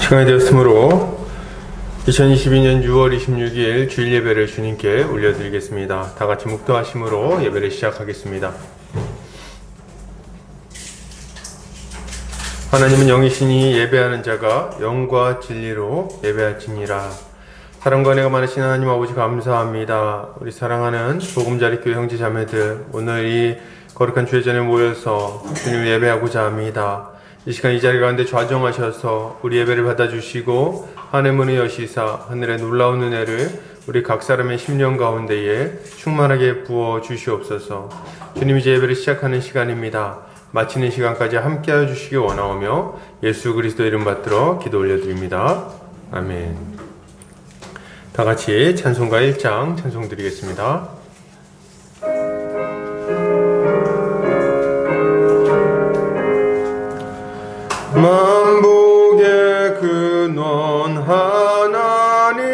시간이 되었으므로 2022년 6월 26일 주일 예배를 주님께 올려드리겠습니다. 다 같이 묵도하심으로 예배를 시작하겠습니다. 하나님은 영이시니 예배하는 자가 영과 진리로 예배할지니라. 사랑과 은혜가 많으신 하나님 아버지 감사합니다. 우리 사랑하는 보금자리 교회 형제 자매들, 오늘 이 거룩한 주의 전에 모여서 주님을 예배하고자 합니다. 이 시간 이 자리 가운데 좌정하셔서 우리 예배를 받아주시고 하늘 문을 여시사 하늘의 놀라운 은혜를 우리 각 사람의 심령 가운데에 충만하게 부어 주시옵소서. 주님, 이제 예배를 시작하는 시간입니다. 마치는 시간까지 함께하여 주시기 원하오며 예수 그리스도 이름 받들어 기도 올려드립니다. 아멘. 다 같이 찬송가 1장 찬송 드리겠습니다. 만복의 근원 하나님,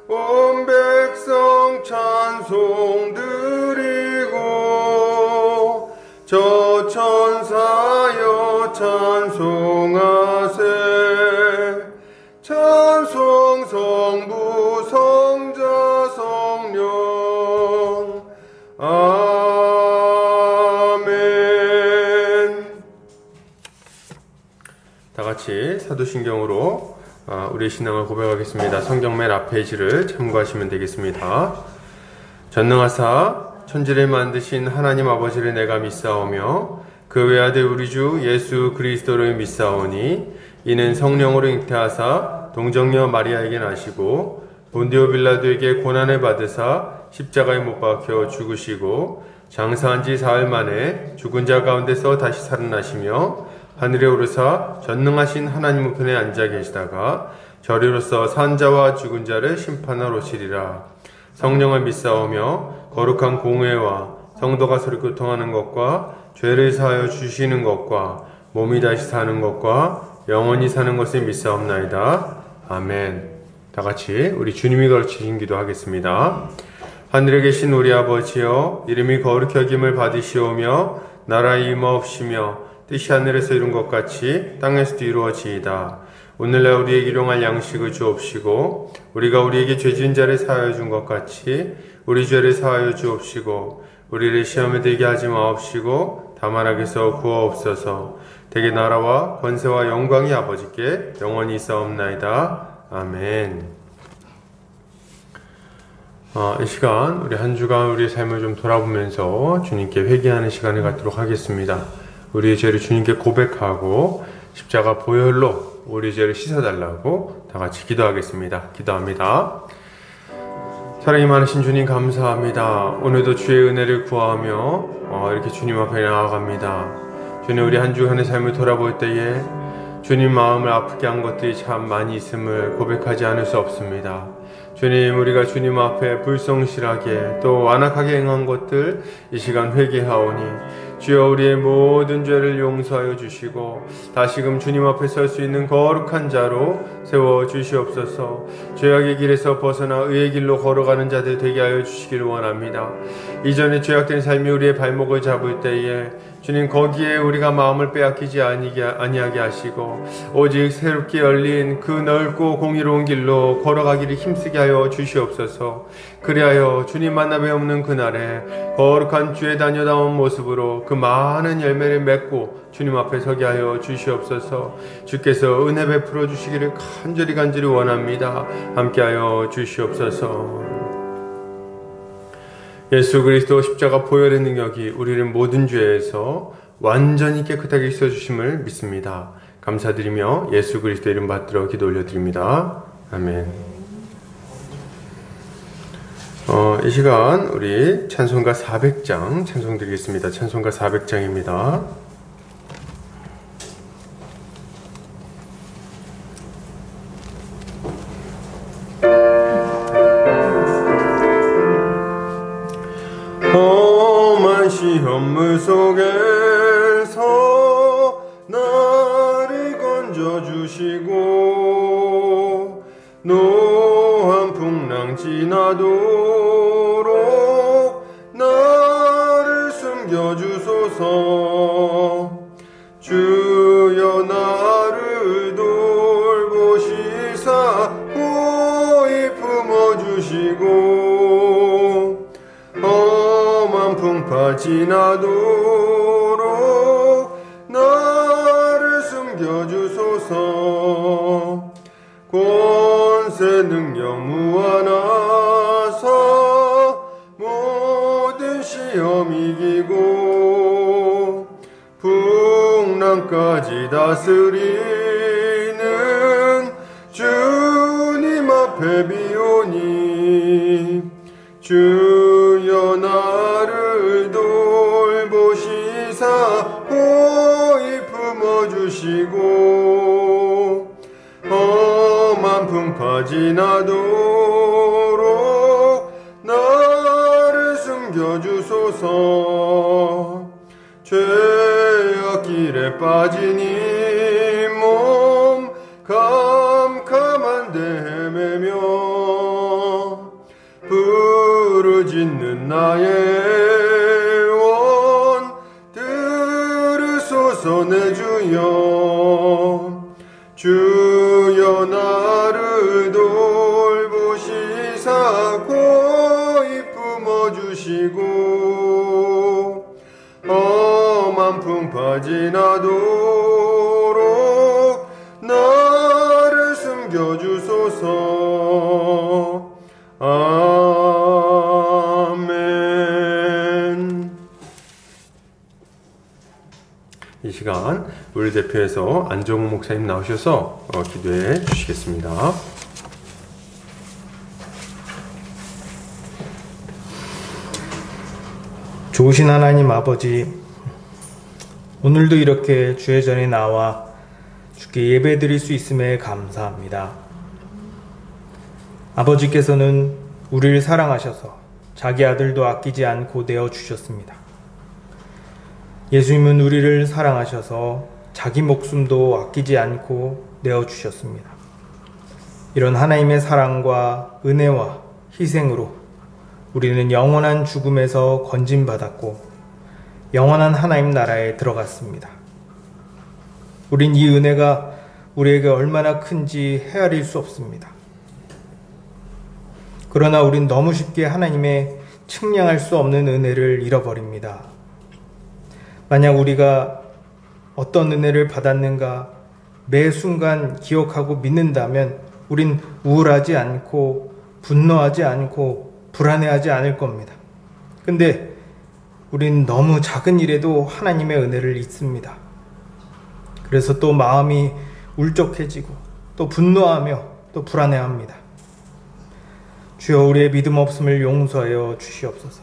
온 백성 찬송 드리고 저 천사여 찬송하세. 찬송 성부 성자 성령 아멘. 다같이 사도신경으로 우리의 신앙을 고백하겠습니다. 성경 맨 앞 페이지를 참고하시면 되겠습니다. 전능하사 천지를 만드신 하나님 아버지를 내가 믿사오며 그 외아들 우리 주 예수 그리스도를 믿사오니 이는 성령으로 잉태하사 동정녀 마리아에게 나시고 본디오 빌라도에게 고난을 받으사 십자가에 못 박혀 죽으시고 장사한 지 사흘 만에 죽은 자 가운데서 다시 살아나시며 하늘에 오르사 전능하신 하나님 우편에 앉아 계시다가 저리로서 산 자와 죽은 자를 심판하러 오시리라. 성령을 믿사오며 거룩한 공회와 성도가 서로 교통하는 것과 죄를 사하여 주시는 것과 몸이 다시 사는 것과 영원히 사는 것을 믿사옵나이다. 아멘. 다같이 우리 주님이 가르치신 기도하겠습니다. 하늘에 계신 우리 아버지여, 이름이 거룩히 여김을 받으시오며 나라의 임하옵시며 뜻이 하늘에서 이룬 것 같이 땅에서도 이루어지이다. 오늘날 우리에게 일용할 양식을 주옵시고 우리가 우리에게 죄 지은 자를 사하여 준 것 같이 우리 죄를 사하여 주옵시고 우리를 시험에 들게 하지 마옵시고 다만 악에서 구하옵소서. 대개 나라와 권세와 영광이 아버지께 영원히 있사옵나이다. 아멘. 이 시간 우리 한 주간 우리의 삶을 좀 돌아보면서 주님께 회개하는 시간을 갖도록 하겠습니다. 우리의 죄를 주님께 고백하고 십자가 보혈로 우리 죄를 씻어달라고 다 같이 기도하겠습니다. 기도합니다. 사랑이 많으신 주님 감사합니다. 오늘도 주의 은혜를 구하며 이렇게 주님 앞에 나아갑니다. 주님, 우리 한 주간의 삶을 돌아볼 때에 주님 마음을 아프게 한 것들이 참 많이 있음을 고백하지 않을 수 없습니다. 주님, 우리가 주님 앞에 불성실하게 또 완악하게 행한 것들 이 시간 회개하오니 주여 우리의 모든 죄를 용서하여 주시고 다시금 주님 앞에 설 수 있는 거룩한 자로 세워 주시옵소서. 죄악의 길에서 벗어나 의의 길로 걸어가는 자들 되게 하여 주시기를 원합니다. 이전에 죄악된 삶이 우리의 발목을 잡을 때에 주님, 거기에 우리가 마음을 빼앗기지 아니하게 하시고 오직 새롭게 열린 그 넓고 공의로운 길로 걸어가기를 힘쓰게 하여 주시옵소서. 그리하여 주님 만나 뵈없는 그날에 거룩한 주의 다녀다온 모습으로 그 많은 열매를 맺고 주님 앞에 서게 하여 주시옵소서. 주께서 은혜 베풀어 주시기를 간절히 원합니다. 함께하여 주시옵소서. 예수 그리스도 십자가 보혈의 능력이 우리를 모든 죄에서 완전히 깨끗하게 씻어주심을 믿습니다. 감사드리며 예수 그리스도 이름 받들어 기도 올려드립니다. 아멘. 이 시간 우리 찬송가 400장 찬송 드리겠습니다. 찬송가 400장입니다. 험한 시험물 속에서 나를 건져주시고 노한 풍랑 지나도록 나를 숨겨주소서. 주여 나를 도 지나도록 나를 숨겨주소서. 권세 능력 무한하사 모든 시험 이기고 풍랑까지 다스리는 주님 앞에 비오니 주여 나를 돌보시사 호의 품어주시고 험한 풍파 지나도록 나를 숨겨주소서. 죄악길에 빠진 이 몸 캄캄한데 헤매며 부르짖는 나의 원 들으소서. 내 주여 주여 나를 돌보시사 고이 품어주시고 험한 풍파 지나도록 나를 숨겨주소서. 아멘. 이 시간 우리 대표에서 안정우 목사님 나오셔서 기도해 주시겠습니다. 좋으신 하나님 아버지, 오늘도 이렇게 주의 전에 나와 주께 예배드릴 수 있음에 감사합니다. 아버지께서는 우리를 사랑하셔서 자기 아들도 아끼지 않고 내어주셨습니다. 예수님은 우리를 사랑하셔서 자기 목숨도 아끼지 않고 내어주셨습니다. 이런 하나님의 사랑과 은혜와 희생으로 우리는 영원한 죽음에서 건짐받았고 영원한 하나님 나라에 들어갔습니다. 우린 이 은혜가 우리에게 얼마나 큰지 헤아릴 수 없습니다. 그러나 우린 너무 쉽게 하나님의 측량할 수 없는 은혜를 잃어버립니다. 만약 우리가 어떤 은혜를 받았는가 매 순간 기억하고 믿는다면 우린 우울하지 않고 분노하지 않고 불안해하지 않을 겁니다. 근데 우린 너무 작은 일에도 하나님의 은혜를 잊습니다. 그래서 또 마음이 울적해지고 또 분노하며 또 불안해합니다. 주여 우리의 믿음 없음을 용서하여 주시옵소서.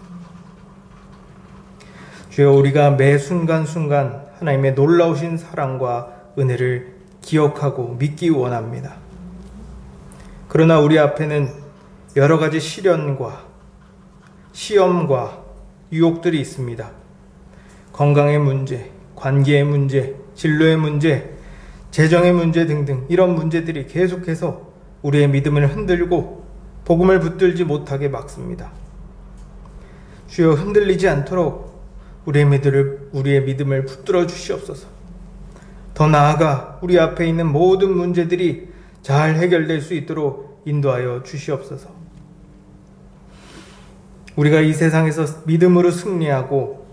주여 우리가 매 순간순간 하나님의 놀라우신 사랑과 은혜를 기억하고 믿기 원합니다. 그러나 우리 앞에는 여러 가지 시련과 시험과 유혹들이 있습니다. 건강의 문제, 관계의 문제, 진로의 문제, 재정의 문제 등등 이런 문제들이 계속해서 우리의 믿음을 흔들고 복음을 붙들지 못하게 막습니다. 주여 흔들리지 않도록 우리의 믿음을 붙들어 주시옵소서. 더 나아가 우리 앞에 있는 모든 문제들이 잘 해결될 수 있도록 인도하여 주시옵소서. 우리가 이 세상에서 믿음으로 승리하고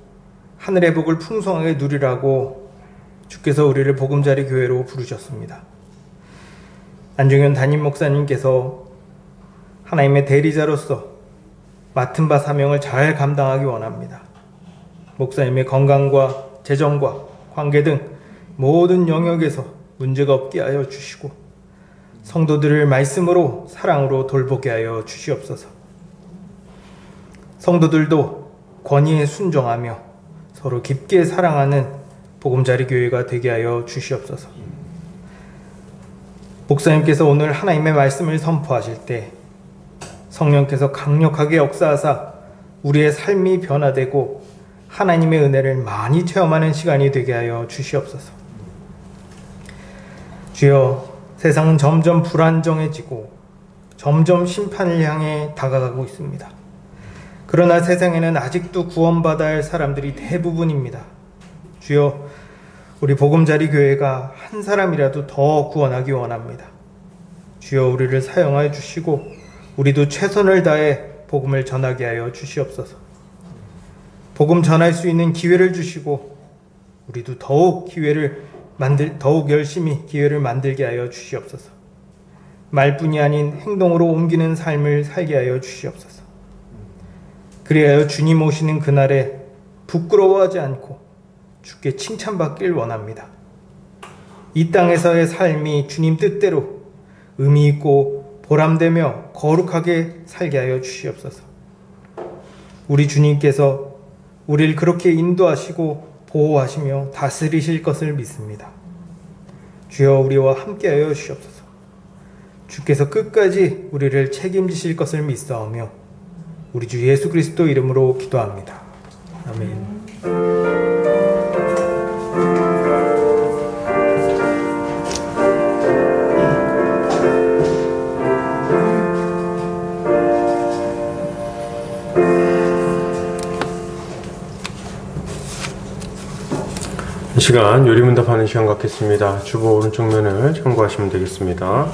하늘의 복을 풍성하게 누리라고 주께서 우리를 보금자리 교회로 부르셨습니다. 안중현 담임 목사님께서 하나님의 대리자로서 맡은 바 사명을 잘 감당하기 원합니다. 목사님의 건강과 재정과 관계 등 모든 영역에서 문제가 없게 하여 주시고 성도들을 말씀으로 사랑으로 돌보게 하여 주시옵소서. 성도들도 권위에 순종하며 서로 깊게 사랑하는 보금자리 교회가 되게 하여 주시옵소서. 목사님께서 오늘 하나님의 말씀을 선포하실 때 성령께서 강력하게 역사하사 우리의 삶이 변화되고 하나님의 은혜를 많이 체험하는 시간이 되게 하여 주시옵소서. 주여, 세상은 점점 불안정해지고 점점 심판을 향해 다가가고 있습니다. 그러나 세상에는 아직도 구원받아야 할 사람들이 대부분입니다. 주여, 우리 보금자리 교회가 한 사람이라도 더 구원하기 원합니다. 주여, 우리를 사용하여 주시고 우리도 최선을 다해 복음을 전하게 하여 주시옵소서. 복음 전할 수 있는 기회를 주시고 우리도 더욱 열심히 기회를 만들게 하여 주시옵소서. 말뿐이 아닌 행동으로 옮기는 삶을 살게 하여 주시옵소서. 그리하여 주님 오시는 그날에 부끄러워하지 않고 주께 칭찬받길 원합니다. 이 땅에서의 삶이 주님 뜻대로 의미 있고 보람되며 거룩하게 살게 하여 주시옵소서. 우리 주님께서 우리를 그렇게 인도하시고 보호하시며 다스리실 것을 믿습니다. 주여 우리와 함께하여 주시옵소서. 주께서 끝까지 우리를 책임지실 것을 믿사오며 우리 주 예수 그리스도 이름으로 기도합니다. 아멘. 이 시간 요리문답하는 시간 갖겠습니다. 주보 오른쪽 면을 참고하시면 되겠습니다.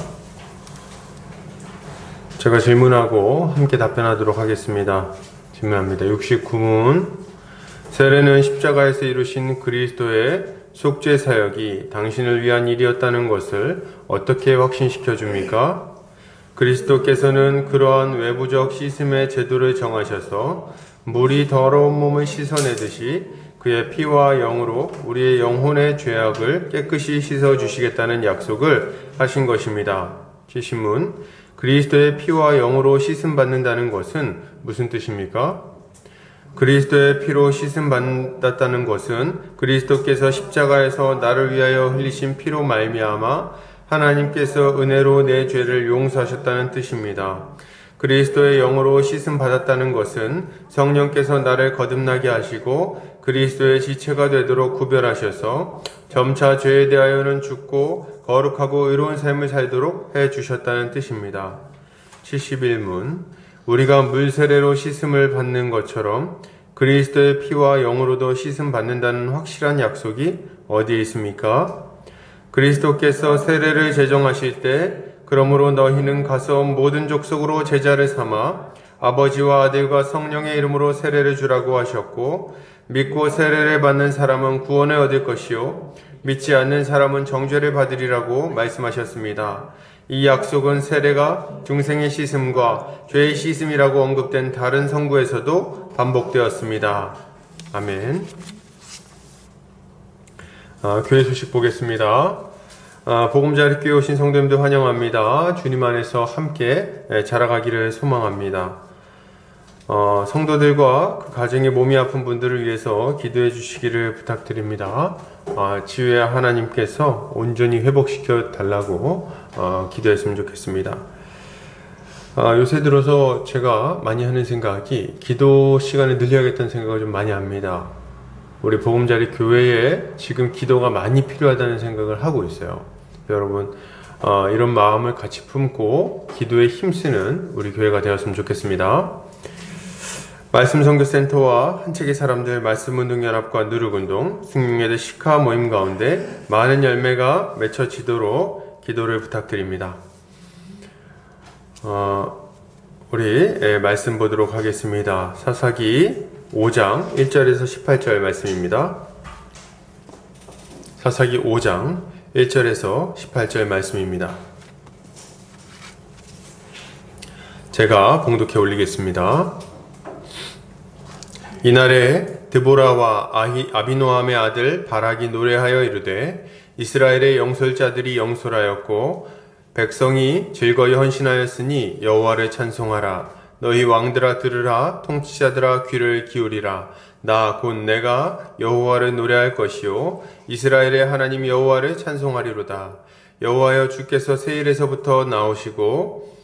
제가 질문하고 함께 답변하도록 하겠습니다. 질문합니다. 69문. 세례는 십자가에서 이루신 그리스도의 속죄 사역이 당신을 위한 일이었다는 것을 어떻게 확신시켜 줍니까? 그리스도께서는 그러한 외부적 씻음의 제도를 정하셔서 물이 더러운 몸을 씻어내듯이 그의 피와 영으로 우리의 영혼의 죄악을 깨끗이 씻어주시겠다는 약속을 하신 것입니다. 70문. 그리스도의 피와 영으로 씻음받는다는 것은 무슨 뜻입니까? 그리스도의 피로 씻음받았다는 것은 그리스도께서 십자가에서 나를 위하여 흘리신 피로 말미암아 하나님께서 은혜로 내 죄를 용서하셨다는 뜻입니다. 그리스도의 영으로 씻음받았다는 것은 성령께서 나를 거듭나게 하시고 그리스도의 지체가 되도록 구별하셔서 점차 죄에 대하여는 죽고 거룩하고 의로운 삶을 살도록 해주셨다는 뜻입니다. 71문. 우리가 물세례로 씻음을 받는 것처럼 그리스도의 피와 영으로도 씻음 받는다는 확실한 약속이 어디에 있습니까? 그리스도께서 세례를 제정하실 때 그러므로 너희는 가서 모든 족속으로 제자를 삼아 아버지와 아들과 성령의 이름으로 세례를 주라고 하셨고 믿고 세례를 받는 사람은 구원을 얻을 것이요 믿지 않는 사람은 정죄를 받으리라고 말씀하셨습니다. 이 약속은 세례가 중생의 씻음과 죄의 씻음이라고 언급된 다른 성구에서도 반복되었습니다. 아멘. 교회 소식 보겠습니다. 복음자리교회 오신 성도님들 환영합니다. 주님 안에서 함께 자라가기를 소망합니다. 성도들과 그 가정의 몸이 아픈 분들을 위해서 기도해 주시기를 부탁드립니다. 지혜의 하나님께서 온전히 회복시켜 달라고 기도했으면 좋겠습니다. 요새 들어서 제가 많이 하는 생각이 기도 시간을 늘려야겠다는 생각을 좀 많이 합니다. 우리 복음자리 교회에 지금 기도가 많이 필요하다는 생각을 하고 있어요. 여러분 이런 마음을 같이 품고 기도에 힘쓰는 우리 교회가 되었으면 좋겠습니다. 말씀선교센터와 한책의 사람들 말씀운동연합과 누룩운동 승용예대 시카 모임 가운데 많은 열매가 맺혀지도록 기도를 부탁드립니다. 우리 말씀 보도록 하겠습니다. 사사기 5장 1절에서 18절 말씀입니다. 사사기 5장 1절에서 18절 말씀입니다. 제가 봉독해 올리겠습니다. 이날에 드보라와 아비노함의 아들 바락이 노래하여 이르되 이스라엘의 영솔자들이 영솔하였고 백성이 즐거이 헌신하였으니 여호와를 찬송하라. 너희 왕들아 들으라. 통치자들아 귀를 기울이라. 나 곧 내가 여호와를 노래할 것이요 이스라엘의 하나님 여호와를 찬송하리로다. 여호와여 주께서 세일에서부터 나오시고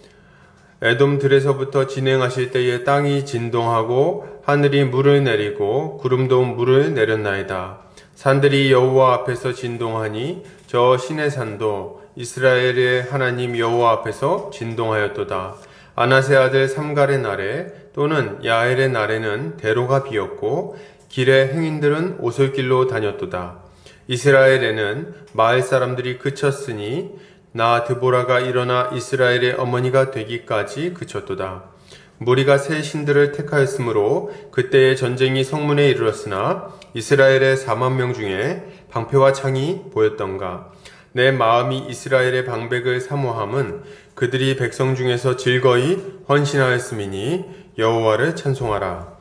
에돔들에서부터 진행하실 때에 땅이 진동하고 하늘이 물을 내리고 구름도 물을 내렸나이다. 산들이 여호와 앞에서 진동하니 저 신의 산도 이스라엘의 하나님 여호와 앞에서 진동하였도다. 아나세 아들 삼갈의 날에 또는 야엘의 날에는 대로가 비었고 길의 행인들은 오솔길로 다녔도다. 이스라엘에는 마을 사람들이 그쳤으니 나 드보라가 일어나 이스라엘의 어머니가 되기까지 그쳤도다. 무리가 새 신들을 택하였으므로 그때의 전쟁이 성문에 이르렀으나 이스라엘의 4만 명 중에 방패와 창이 보였던가. 내 마음이 이스라엘의 방백을 사모함은 그들이 백성 중에서 즐거이 헌신하였음이니 여호와를 찬송하라.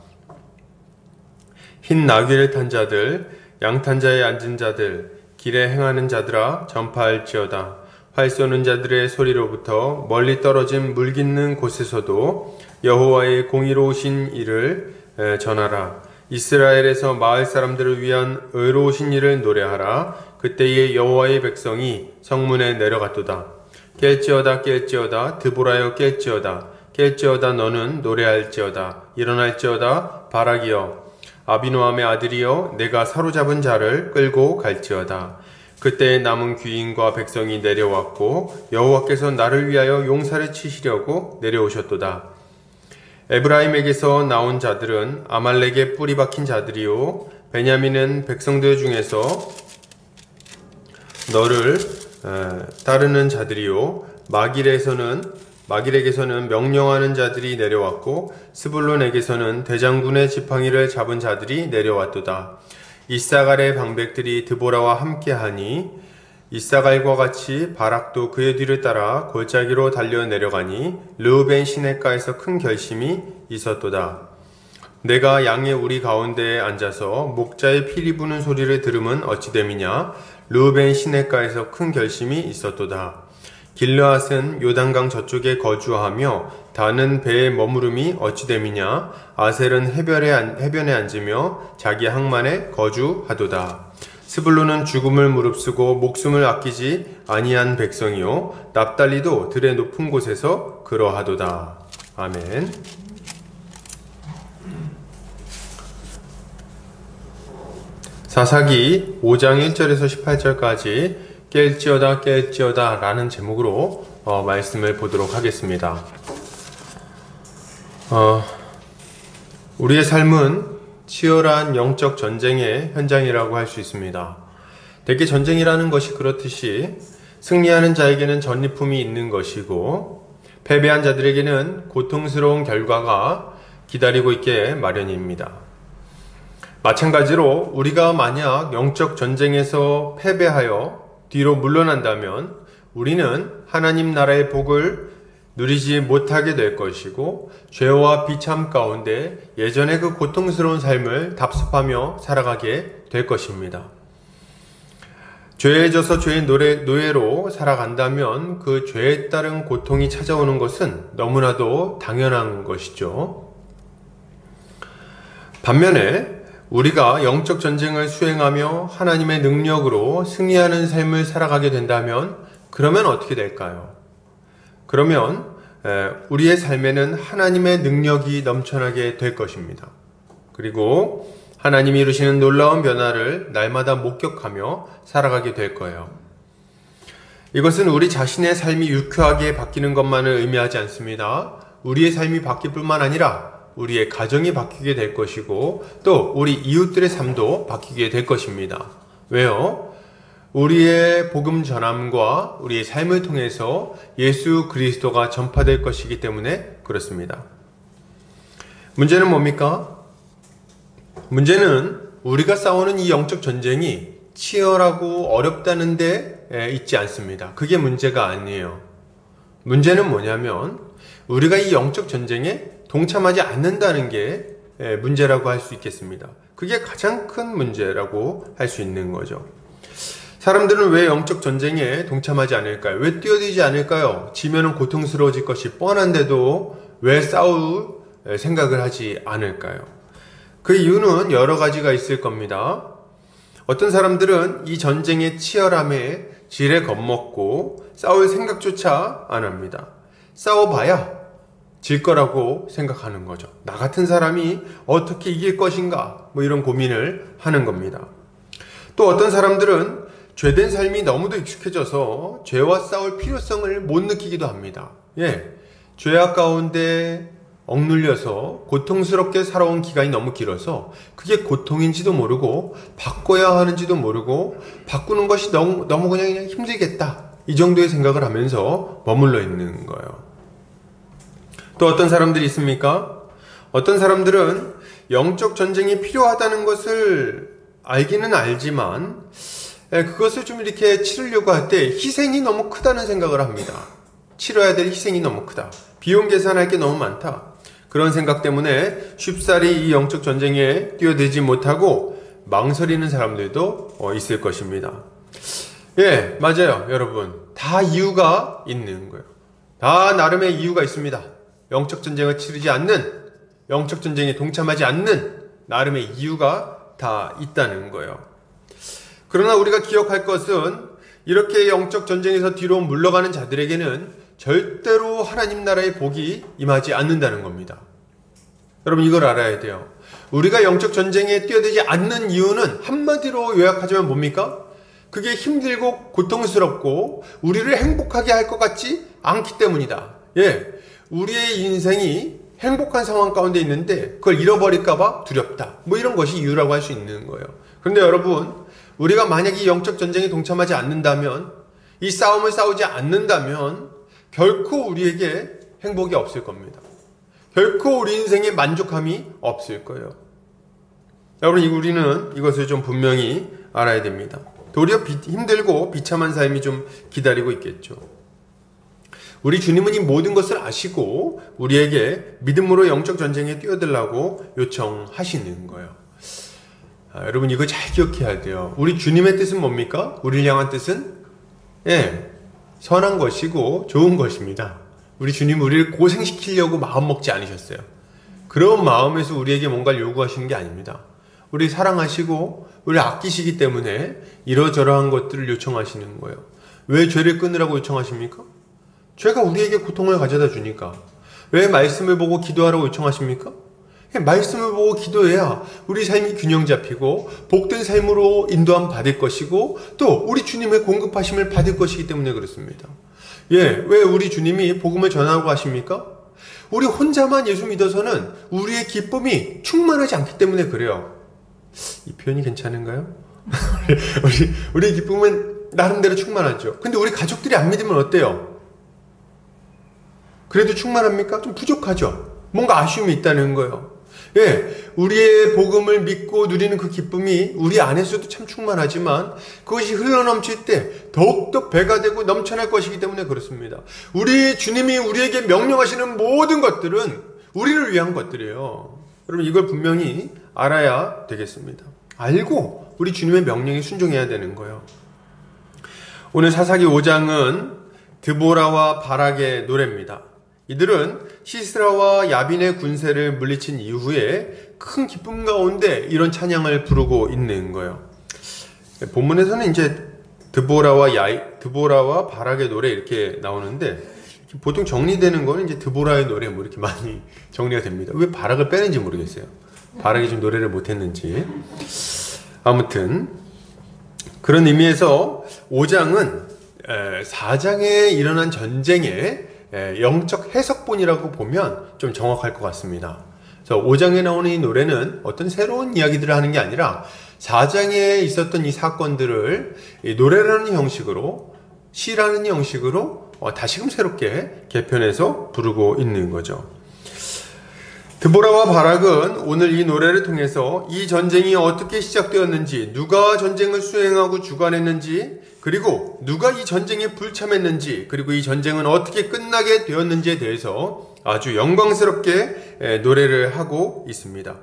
흰 나귀를 탄 자들, 양탄 자에 앉은 자들, 길에 행하는 자들아 전파할지어다. 활 쏘는 자들의 소리로부터 멀리 떨어진 물 깃는 곳에서도 여호와의 공의로우신 일을 전하라. 이스라엘에서 마을 사람들을 위한 의로우신 일을 노래하라. 그때에 여호와의 백성이 성문에 내려갔도다. 깰지어다 깰지어다 드보라여 깰지어다. 깰지어다 너는 노래할지어다. 일어날지어다 바라기여. 아비노함의 아들이여 내가 사로잡은 자를 끌고 갈지어다. 그때 남은 귀인과 백성이 내려왔고 여호와께서 나를 위하여 용사를 치시려고 내려오셨도다. 에브라임에게서 나온 자들은 아말렉의 뿌리 박힌 자들이요 베냐민은 백성들 중에서 너를 따르는 자들이요 마길에게서는 명령하는 자들이 내려왔고 스불론에게서는 대장군의 지팡이를 잡은 자들이 내려왔도다. 이사갈의 방백들이 드보라와 함께하니 이사갈과 같이 바락도 그의 뒤를 따라 골짜기로 달려 내려가니 르우벤 시냇가에서 큰 결심이 있었도다. 내가 양의 우리 가운데에 앉아서 목자의 피리 부는 소리를 들으면 어찌 됨이냐. 르우벤 시냇가에서 큰 결심이 있었도다. 길르앗은 요단강 저쪽에 거주하며 다는 배에 머무름이 어찌 됨이냐. 아셀은 해변에 앉으며 자기 항만에 거주하도다. 스불론은 죽음을 무릅쓰고 목숨을 아끼지 아니한 백성이요 납달리도 들의 높은 곳에서 그러하도다. 아멘. 사사기 5장 1절에서 18절까지 깰지어다 깰지어다 라는 제목으로 말씀을 보도록 하겠습니다. 우리의 삶은 치열한 영적 전쟁의 현장이라고 할 수 있습니다. 대개 전쟁이라는 것이 그렇듯이 승리하는 자에게는 전리품이 있는 것이고 패배한 자들에게는 고통스러운 결과가 기다리고 있게 마련입니다. 마찬가지로 우리가 만약 영적 전쟁에서 패배하여 뒤로 물러난다면 우리는 하나님 나라의 복을 누리지 못하게 될 것이고 죄와 비참 가운데 예전의 그 고통스러운 삶을 답습하며 살아가게 될 것입니다. 죄에 져서 죄의 노예로 살아간다면 그 죄에 따른 고통이 찾아오는 것은 너무나도 당연한 것이죠. 반면에 우리가 영적 전쟁을 수행하며 하나님의 능력으로 승리하는 삶을 살아가게 된다면 그러면 어떻게 될까요? 그러면 우리의 삶에는 하나님의 능력이 넘쳐나게 될 것입니다. 그리고 하나님이 이루시는 놀라운 변화를 날마다 목격하며 살아가게 될 거예요. 이것은 우리 자신의 삶이 유쾌하게 바뀌는 것만을 의미하지 않습니다. 우리의 삶이 바뀔 뿐만 아니라 우리의 가정이 바뀌게 될 것이고 또 우리 이웃들의 삶도 바뀌게 될 것입니다. 왜요? 우리의 복음 전함과 우리의 삶을 통해서 예수 그리스도가 전파될 것이기 때문에 그렇습니다. 문제는 뭡니까? 문제는 우리가 싸우는 이 영적 전쟁이 치열하고 어렵다는 데 있지 않습니다. 그게 문제가 아니에요. 문제는 뭐냐면 우리가 이 영적 전쟁에 동참하지 않는다는 게 문제라고 할 수 있겠습니다. 그게 가장 큰 문제라고 할 수 있는 거죠. 사람들은 왜 영적 전쟁에 동참하지 않을까요? 왜 뛰어들지 않을까요? 지면은 고통스러워질 것이 뻔한데도 왜 싸울 생각을 하지 않을까요? 그 이유는 여러 가지가 있을 겁니다. 어떤 사람들은 이 전쟁의 치열함에 지레 겁먹고 싸울 생각조차 안 합니다. 싸워봐야 질 거라고 생각하는 거죠. 나 같은 사람이 어떻게 이길 것인가 이런 고민을 하는 겁니다. 또 어떤 사람들은 죄된 삶이 너무도 익숙해져서 죄와 싸울 필요성을 못 느끼기도 합니다. 죄악 가운데 억눌려서 고통스럽게 살아온 기간이 너무 길어서 그게 고통인지도 모르고 바꿔야 하는지도 모르고 바꾸는 것이 너무 그냥 힘들겠다 이 정도의 생각을 하면서 머물러 있는 거예요. 또 어떤 사람들이 있습니까? 어떤 사람들은 영적 전쟁이 필요하다는 것을 알기는 알지만 그것을 좀 이렇게 치르려고 할 때 희생이 너무 크다는 생각을 합니다. 치러야 될 희생이 너무 크다. 비용 계산할 게 너무 많다. 그런 생각 때문에 쉽사리 이 영적 전쟁에 뛰어들지 못하고 망설이는 사람들도 있을 것입니다. 예, 맞아요, 여러분. 다 이유가 있는 거예요. 다 나름의 이유가 있습니다. 영적 전쟁을 치르지 않는, 영적 전쟁에 동참하지 않는 나름의 이유가 다 있다는 거예요. 그러나 우리가 기억할 것은 이렇게 영적 전쟁에서 뒤로 물러가는 자들에게는 절대로 하나님 나라의 복이 임하지 않는다는 겁니다. 여러분 이걸 알아야 돼요. 우리가 영적 전쟁에 뛰어들지 않는 이유는 한마디로 요약하자면 뭡니까? 그게 힘들고 고통스럽고 우리를 행복하게 할 것 같지 않기 때문이다. 예, 우리의 인생이 행복한 상황 가운데 있는데 그걸 잃어버릴까봐 두렵다. 뭐 이런 것이 이유라고 할 수 있는 거예요. 그런데 여러분, 우리가 만약 이 영적 전쟁에 동참하지 않는다면, 이 싸움을 싸우지 않는다면 결코 우리에게 행복이 없을 겁니다. 결코 우리 인생에 만족함이 없을 거예요. 여러분, 우리는 이것을 좀 분명히 알아야 됩니다. 도리어 힘들고 비참한 삶이 좀 기다리고 있겠죠. 우리 주님은 이 모든 것을 아시고 우리에게 믿음으로 영적 전쟁에 뛰어들라고 요청하시는 거예요. 여러분 이거 잘 기억해야 돼요. 우리 주님의 뜻은 뭡니까? 우리를 향한 뜻은 선한 것이고 좋은 것입니다. 우리 주님 우리를 고생시키려고 마음 먹지 않으셨어요. 그런 마음에서 우리에게 뭔가를 요구하시는 게 아닙니다. 우리 사랑하시고 우리를 아끼시기 때문에 이러저러한 것들을 요청하시는 거예요. 왜 죄를 끊으라고 요청하십니까? 죄가 우리에게 고통을 가져다 주니까. 왜 말씀을 보고 기도하라고 요청하십니까? 말씀을 보고 기도해야 우리 삶이 균형 잡히고 복된 삶으로 인도함 받을 것이고 또 우리 주님의 공급하심을 받을 것이기 때문에 그렇습니다. 왜 우리 주님이 복음을 전하고 하십니까? 우리 혼자만 예수 믿어서는 우리의 기쁨이 충만하지 않기 때문에 그래요. 이 표현이 괜찮은가요? 우리 기쁨은 나름대로 충만하죠. 근데 우리 가족들이 안 믿으면 어때요? 그래도 충만합니까? 좀 부족하죠. 뭔가 아쉬움이 있다는 거예요. 우리의 복음을 믿고 누리는 그 기쁨이 우리 안에서도 참 충만하지만 그것이 흘러넘칠 때 더욱더 배가 되고 넘쳐날 것이기 때문에 그렇습니다. 우리 주님이 우리에게 명령하시는 모든 것들은 우리를 위한 것들이에요. 여러분 이걸 분명히 알아야 되겠습니다. 알고 우리 주님의 명령에 순종해야 되는 거예요. 오늘 사사기 5장은 드보라와 바락의 노래입니다. 이들은 시스라와 야빈의 군세를 물리친 이후에 큰 기쁨 가운데 이런 찬양을 부르고 있는 거예요. 본문에서는 이제 드보라와 바락의 노래 이렇게 나오는데 보통 정리되는 거는 이제 드보라의 노래 뭐 이렇게 많이 정리가 됩니다. 왜 바락을 빼는지 모르겠어요. 바락이 좀 노래를 못했는지. 아무튼 그런 의미에서 5장은 4장에 일어난 전쟁의 영적 해석본이라고 보면 좀 정확할 것 같습니다. 그래서 5장에 나오는 이 노래는 어떤 새로운 이야기들을 하는 게 아니라 4장에 있었던 이 사건들을 노래라는 형식으로, 시라는 형식으로 다시금 새롭게 개편해서 부르고 있는 거죠. 드보라와 바락은 오늘 이 노래를 통해서 이 전쟁이 어떻게 시작되었는지, 누가 전쟁을 수행하고 주관했는지, 그리고 누가 이 전쟁에 불참했는지, 그리고 이 전쟁은 어떻게 끝나게 되었는지에 대해서 아주 영광스럽게 노래를 하고 있습니다.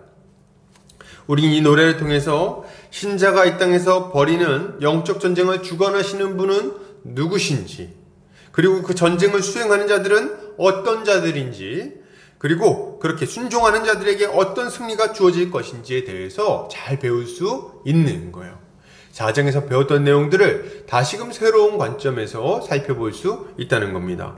우린 이 노래를 통해서 신자가 이 땅에서 벌이는 영적 전쟁을 주관하시는 분은 누구신지, 그리고 그 전쟁을 수행하는 자들은 어떤 자들인지, 그리고 그렇게 순종하는 자들에게 어떤 승리가 주어질 것인지에 대해서 잘 배울 수 있는 거예요. 4장에서 배웠던 내용들을 다시금 새로운 관점에서 살펴볼 수 있다는 겁니다.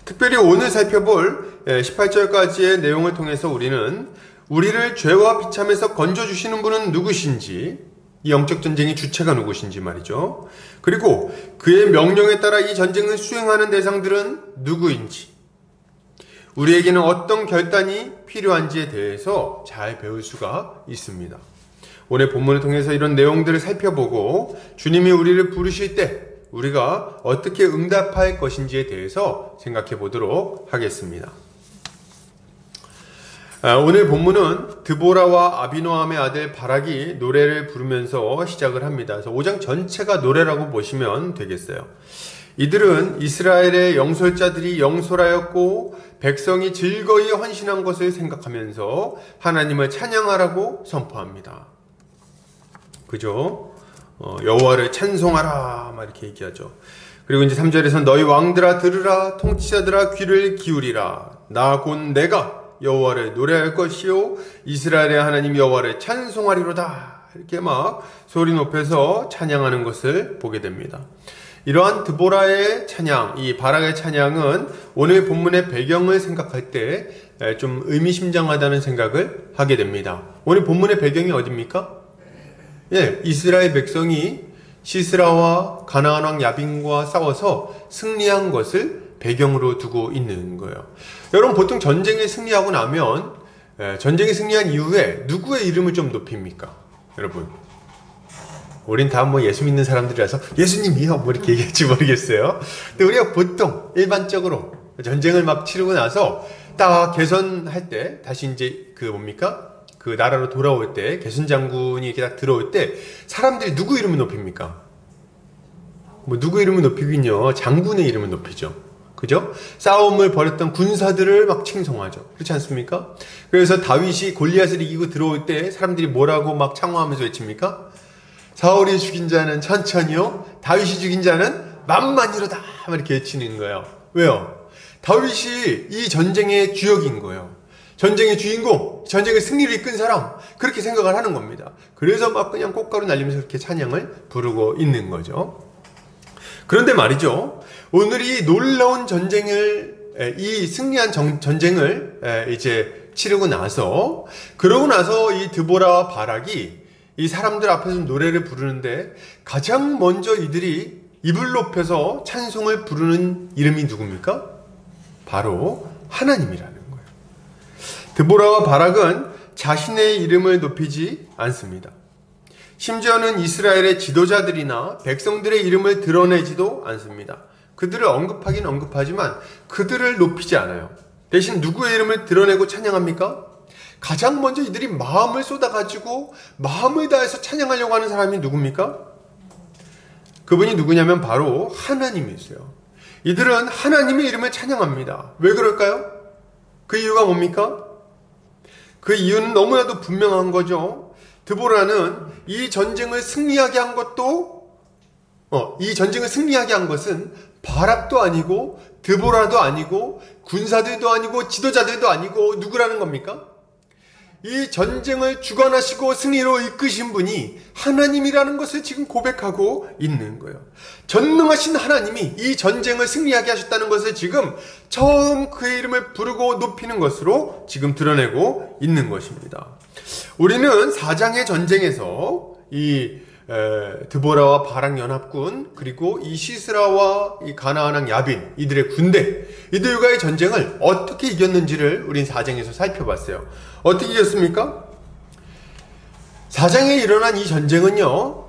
특별히 오늘 살펴볼 18절까지의 내용을 통해서 우리를 죄와 비참에서 건져주시는 분은 누구신지, 이 영적 전쟁의 주체가 누구신지 말이죠. 그리고 그의 명령에 따라 이 전쟁을 수행하는 대상들은 누구인지, 우리에게는 어떤 결단이 필요한지에 대해서 잘 배울 수가 있습니다. 오늘 본문을 통해서 이런 내용들을 살펴보고 주님이 우리를 부르실 때 우리가 어떻게 응답할 것인지에 대해서 생각해 보도록 하겠습니다. 오늘 본문은 드보라와 아비노함의 아들 바락이 노래를 부르면서 시작을 합니다. 그래서 5장 전체가 노래라고 보시면 되겠어요. 이들은 이스라엘의 영솔자들이 영솔하였고 백성이 즐거이 헌신한 것을 생각하면서 하나님을 찬양하라고 선포합니다. 그죠? 여호와를 찬송하라 막 이렇게 얘기하죠. 그리고 이제 3절에서 너희 왕들아 들으라, 통치자들아 귀를 기울이라, 나 곧 내가 여호와를 노래할 것이요 이스라엘의 하나님 여호와를 찬송하리로다. 이렇게 막 소리 높여서 찬양하는 것을 보게 됩니다. 이러한 드보라의 찬양, 이 바락의 찬양은 오늘 본문의 배경을 생각할 때 좀 의미심장하다는 생각을 하게 됩니다. 오늘 본문의 배경이 어디입니까? 예, 이스라엘 백성이 시스라와 가나안 왕 야빈과 싸워서 승리한 것을 배경으로 두고 있는 거예요. 여러분, 보통 전쟁에 승리하고 나면 전쟁에 승리한 이후에 누구의 이름을 좀 높입니까? 여러분, 우린 다 뭐 예수 믿는 사람들이라서 예수님이요 뭐 이렇게 얘기할지 모르겠어요. 근데 우리가 보통 일반적으로 전쟁을 막 치르고 나서 딱 개선할 때 다시 이제 그 나라로 돌아올 때 개선 장군이 이렇게 딱 들어올 때 사람들이 누구 이름을 높입니까? 뭐 누구 이름을 높이긴요, 장군의 이름을 높이죠. 그죠? 싸움을 벌였던 군사들을 막 칭송하죠. 그렇지 않습니까? 그래서 다윗이 골리앗을 이기고 들어올 때 사람들이 뭐라고 막 창호하면서 외칩니까? 사울이 죽인 자는 천천히요, 다윗이 죽인 자는 만만이로다 이렇게 외치는 거예요. 왜요? 다윗이 이 전쟁의 주역인 거예요. 전쟁의 주인공, 전쟁의 승리를 이끈 사람, 그렇게 생각을 하는 겁니다. 그래서 막 그냥 꽃가루 날리면서 그렇게 찬양을 부르고 있는 거죠. 그런데 말이죠, 오늘 이 놀라운 전쟁을, 이 승리한 전쟁을 이제 치르고 나서, 그러고 나서 이 드보라와 바락이 이 사람들 앞에서 노래를 부르는데 가장 먼저 이들이 입을 높여서 찬송을 부르는 이름이 누굽니까? 바로 하나님이라는 거예요. 드보라와 바락은 자신의 이름을 높이지 않습니다. 심지어는 이스라엘의 지도자들이나 백성들의 이름을 드러내지도 않습니다. 그들을 언급하긴 언급하지만 그들을 높이지 않아요. 대신 누구의 이름을 드러내고 찬양합니까? 가장 먼저 이들이 마음을 쏟아가지고 마음을 다해서 찬양하려고 하는 사람이 누굽니까? 그분이 누구냐면 바로 하나님이세요. 이들은 하나님의 이름을 찬양합니다. 왜 그럴까요? 그 이유가 뭡니까? 그 이유는 너무나도 분명한 거죠. 드보라는 이 전쟁을 승리하게 한 것은 바락도 아니고 드보라도 아니고 군사들도 아니고 지도자들도 아니고 누구라는 겁니까? 이 전쟁을 주관하시고 승리로 이끄신 분이 하나님이라는 것을 지금 고백하고 있는 거예요. 전능하신 하나님이 이 전쟁을 승리하게 하셨다는 것을 지금 처음 그의 이름을 부르고 높이는 것으로 지금 드러내고 있는 것입니다. 우리는 4장의 전쟁에서 이 드보라와 바락 연합군, 그리고 이 시스라와 이 가나안 왕 야빈, 이들의 군대, 이들과의 전쟁을 어떻게 이겼는지를 우린 4장에서 살펴봤어요. 어떻게 이겼습니까? 4장에 일어난 이 전쟁은요,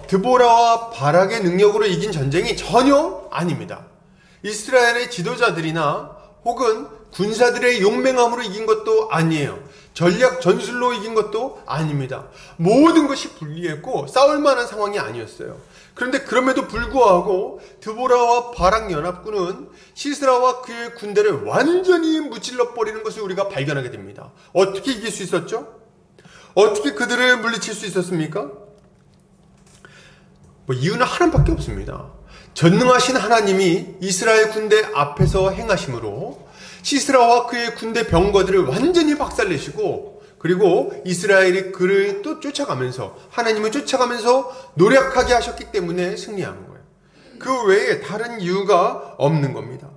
드보라와 바락의 능력으로 이긴 전쟁이 전혀 아닙니다. 이스라엘의 지도자들이나 혹은 군사들의 용맹함으로 이긴 것도 아니에요. 전략 전술로 이긴 것도 아닙니다. 모든 것이 불리했고 싸울 만한 상황이 아니었어요. 그런데 그럼에도 불구하고 드보라와 바락 연합군은 시스라와 그의 군대를 완전히 무찔러 버리는 것을 우리가 발견하게 됩니다. 어떻게 이길 수 있었죠? 어떻게 그들을 물리칠 수 있었습니까? 이유는 하나밖에 없습니다. 전능하신 하나님이 이스라엘 군대 앞에서 행하심으로 시스라와 그의 군대 병거들을 완전히 박살내시고, 그리고 이스라엘이 그를 또 쫓아가면서, 하나님을 쫓아가면서 노력하게 하셨기 때문에 승리한 거예요. 그 외에 다른 이유가 없는 겁니다.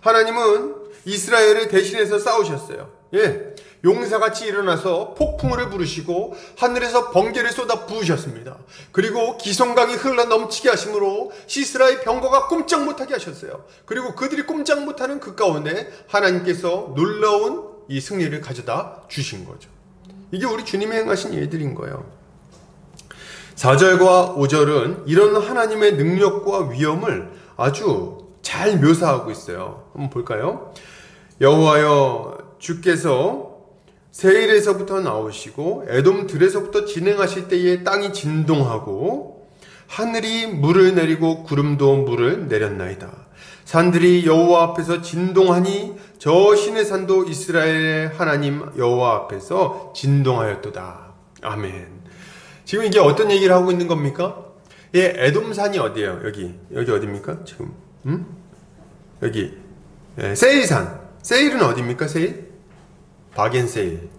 하나님은 이스라엘을 대신해서 싸우셨어요. 예, 용사같이 일어나서 폭풍우를 부르시고 하늘에서 번개를 쏟아 부으셨습니다. 그리고 기성강이 흘러 넘치게 하심으로 시스라의 병거가 꼼짝 못하게 하셨어요. 그리고 그들이 꼼짝 못하는 그 가운데 하나님께서 놀라운 이 승리를 가져다 주신 거죠. 이게 우리 주님이 행하신 일들인 거예요. 4절과 5절은 이런 하나님의 능력과 위엄을 아주 잘 묘사하고 있어요. 한번 볼까요? 여호와여, 주께서 세일에서부터 나오시고 에돔 들에서부터 진행하실 때에 땅이 진동하고 하늘이 물을 내리고 구름도 물을 내렸나이다. 산들이 여호와 앞에서 진동하니 저 신의 산도 이스라엘의 하나님 여호와 앞에서 진동하였도다. 아멘. 지금 이게 어떤 얘기를 하고 있는 겁니까? 예, 에돔산이 어디예요? 여기 어디입니까? 지금 여기 세일산. 세일은 어디입니까? 세일? 바겐세일.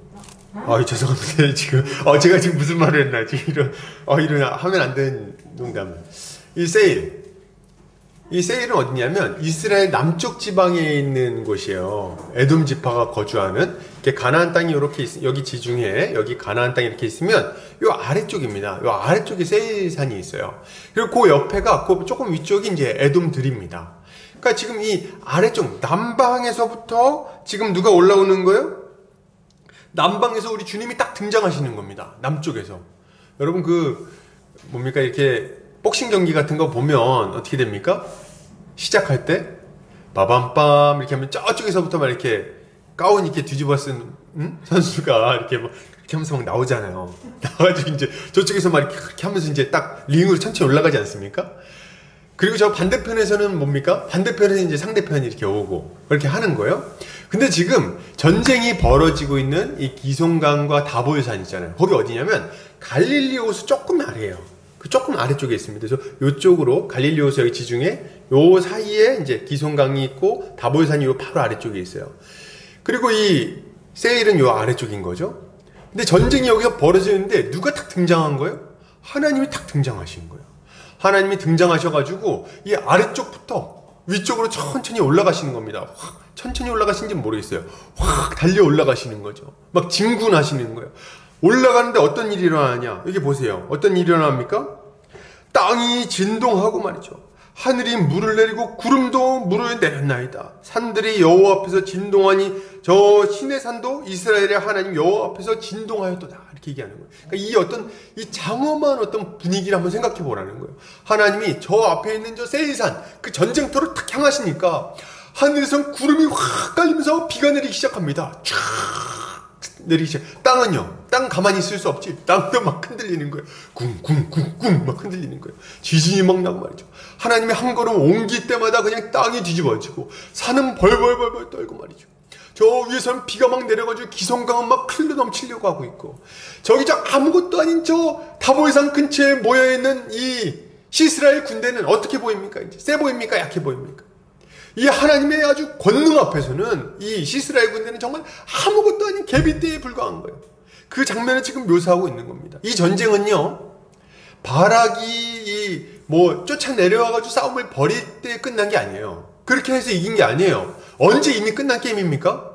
죄송합니다. 지금 제가 지금 무슨 말을 했나? 지금 이런 하면 안 되는 농담. 이 세일은 어디냐면 이스라엘 남쪽 지방에 있는 곳이에요. 에돔 지파가 거주하는 이렇게 가나안 땅이 이렇게 여기 지중해 여기 가나안 땅이 이렇게 있으면 요 아래쪽입니다. 요 아래쪽에 세일산이 있어요. 그리고 그 옆에가 그 조금 위쪽이 이제 에돔들입니다. 그러니까 지금 이 아래쪽 남방에서부터 지금 누가 올라오는 거예요? 남방에서 우리 주님이 딱 등장하시는 겁니다. 남쪽에서. 여러분 뭡니까 이렇게 복싱 경기 같은 거 보면 어떻게 됩니까? 시작할 때 빠밤빰 이렇게 하면 저쪽에서부터 막 이렇게 가운 이렇게 뒤집어 쓴 선수가 이렇게 하면서 막 나오잖아요. 나와가지고 이제 저쪽에서 막 이렇게 하면서 이제 딱 링으로 천천히 올라가지 않습니까? 그리고 저 반대편에서는 뭡니까? 반대편에는 이제 상대편이 이렇게 오고 그렇게 하는 거예요. 근데 지금 전쟁이 벌어지고 있는 이 기송강과 다볼산 있잖아요. 거기 어디냐면 갈릴리호수 조금 아래에요. 그 조금 아래쪽에 있습니다. 그래서 이쪽으로 갈릴리호수 여기 지중해 요 사이에 이제 기송강이 있고 다볼산이 요 바로 아래쪽에 있어요. 그리고 이 세일은 요 아래쪽인 거죠. 근데 전쟁이 여기서 벌어지는데 누가 딱 등장한 거예요? 하나님이 딱 등장하신 거예요. 하나님이 등장하셔가지고 이 아래쪽부터 위쪽으로 천천히 올라가시는 겁니다. 확 천천히 올라가시는지 모르겠어요. 확 달려 올라가시는 거죠. 막 진군하시는 거예요. 올라가는데 어떤 일이 일어나냐? 여기 보세요. 어떤 일이 일어납니까? 땅이 진동하고 말이죠. 하늘이 물을 내리고 구름도 물을 내렸나이다. 산들이 여호와 앞에서 진동하니 저 신의 산도 이스라엘의 하나님 여호와 앞에서 진동하였도다. 이렇게 얘기하는 거예요. 그러니까 이 장엄한 어떤 분위기를 한번 생각해 보라는 거예요. 하나님이 저 앞에 있는 저 세일산 그 전쟁터를 탁 향하시니까 하늘에선 구름이 확 깔리면서 비가 내리기 시작합니다. 쫙 내리기 시작. 땅은요. 땅 가만히 있을 수 없지. 땅도 막 흔들리는 거예요. 쿵쿵쿵쿵 막 흔들리는 거예요. 지진이 막 나고 말이죠. 하나님이 한 걸음 옮길 때마다 그냥 땅이 뒤집어지고 산은 벌벌벌벌 떨고 말이죠. 저 위에서는 비가 막 내려가지고 기송강은 막 흘러 넘치려고 하고 있고 저기 저 아무것도 아닌 저 다볼산 근처에 모여있는 이 시스라엘 군대는 어떻게 보입니까? 이제 세 보입니까? 약해 보입니까? 이 하나님의 아주 권능 앞에서는 이 시스라엘 군대는 정말 아무것도 아닌 개비떼에 불과한 거예요. 그 장면을 지금 묘사하고 있는 겁니다. 이 전쟁은요, 바락이 쫓아 내려와가지고 싸움을 벌일 때 끝난 게 아니에요. 그렇게 해서 이긴 게 아니에요. 언제 이미 끝난 게임입니까?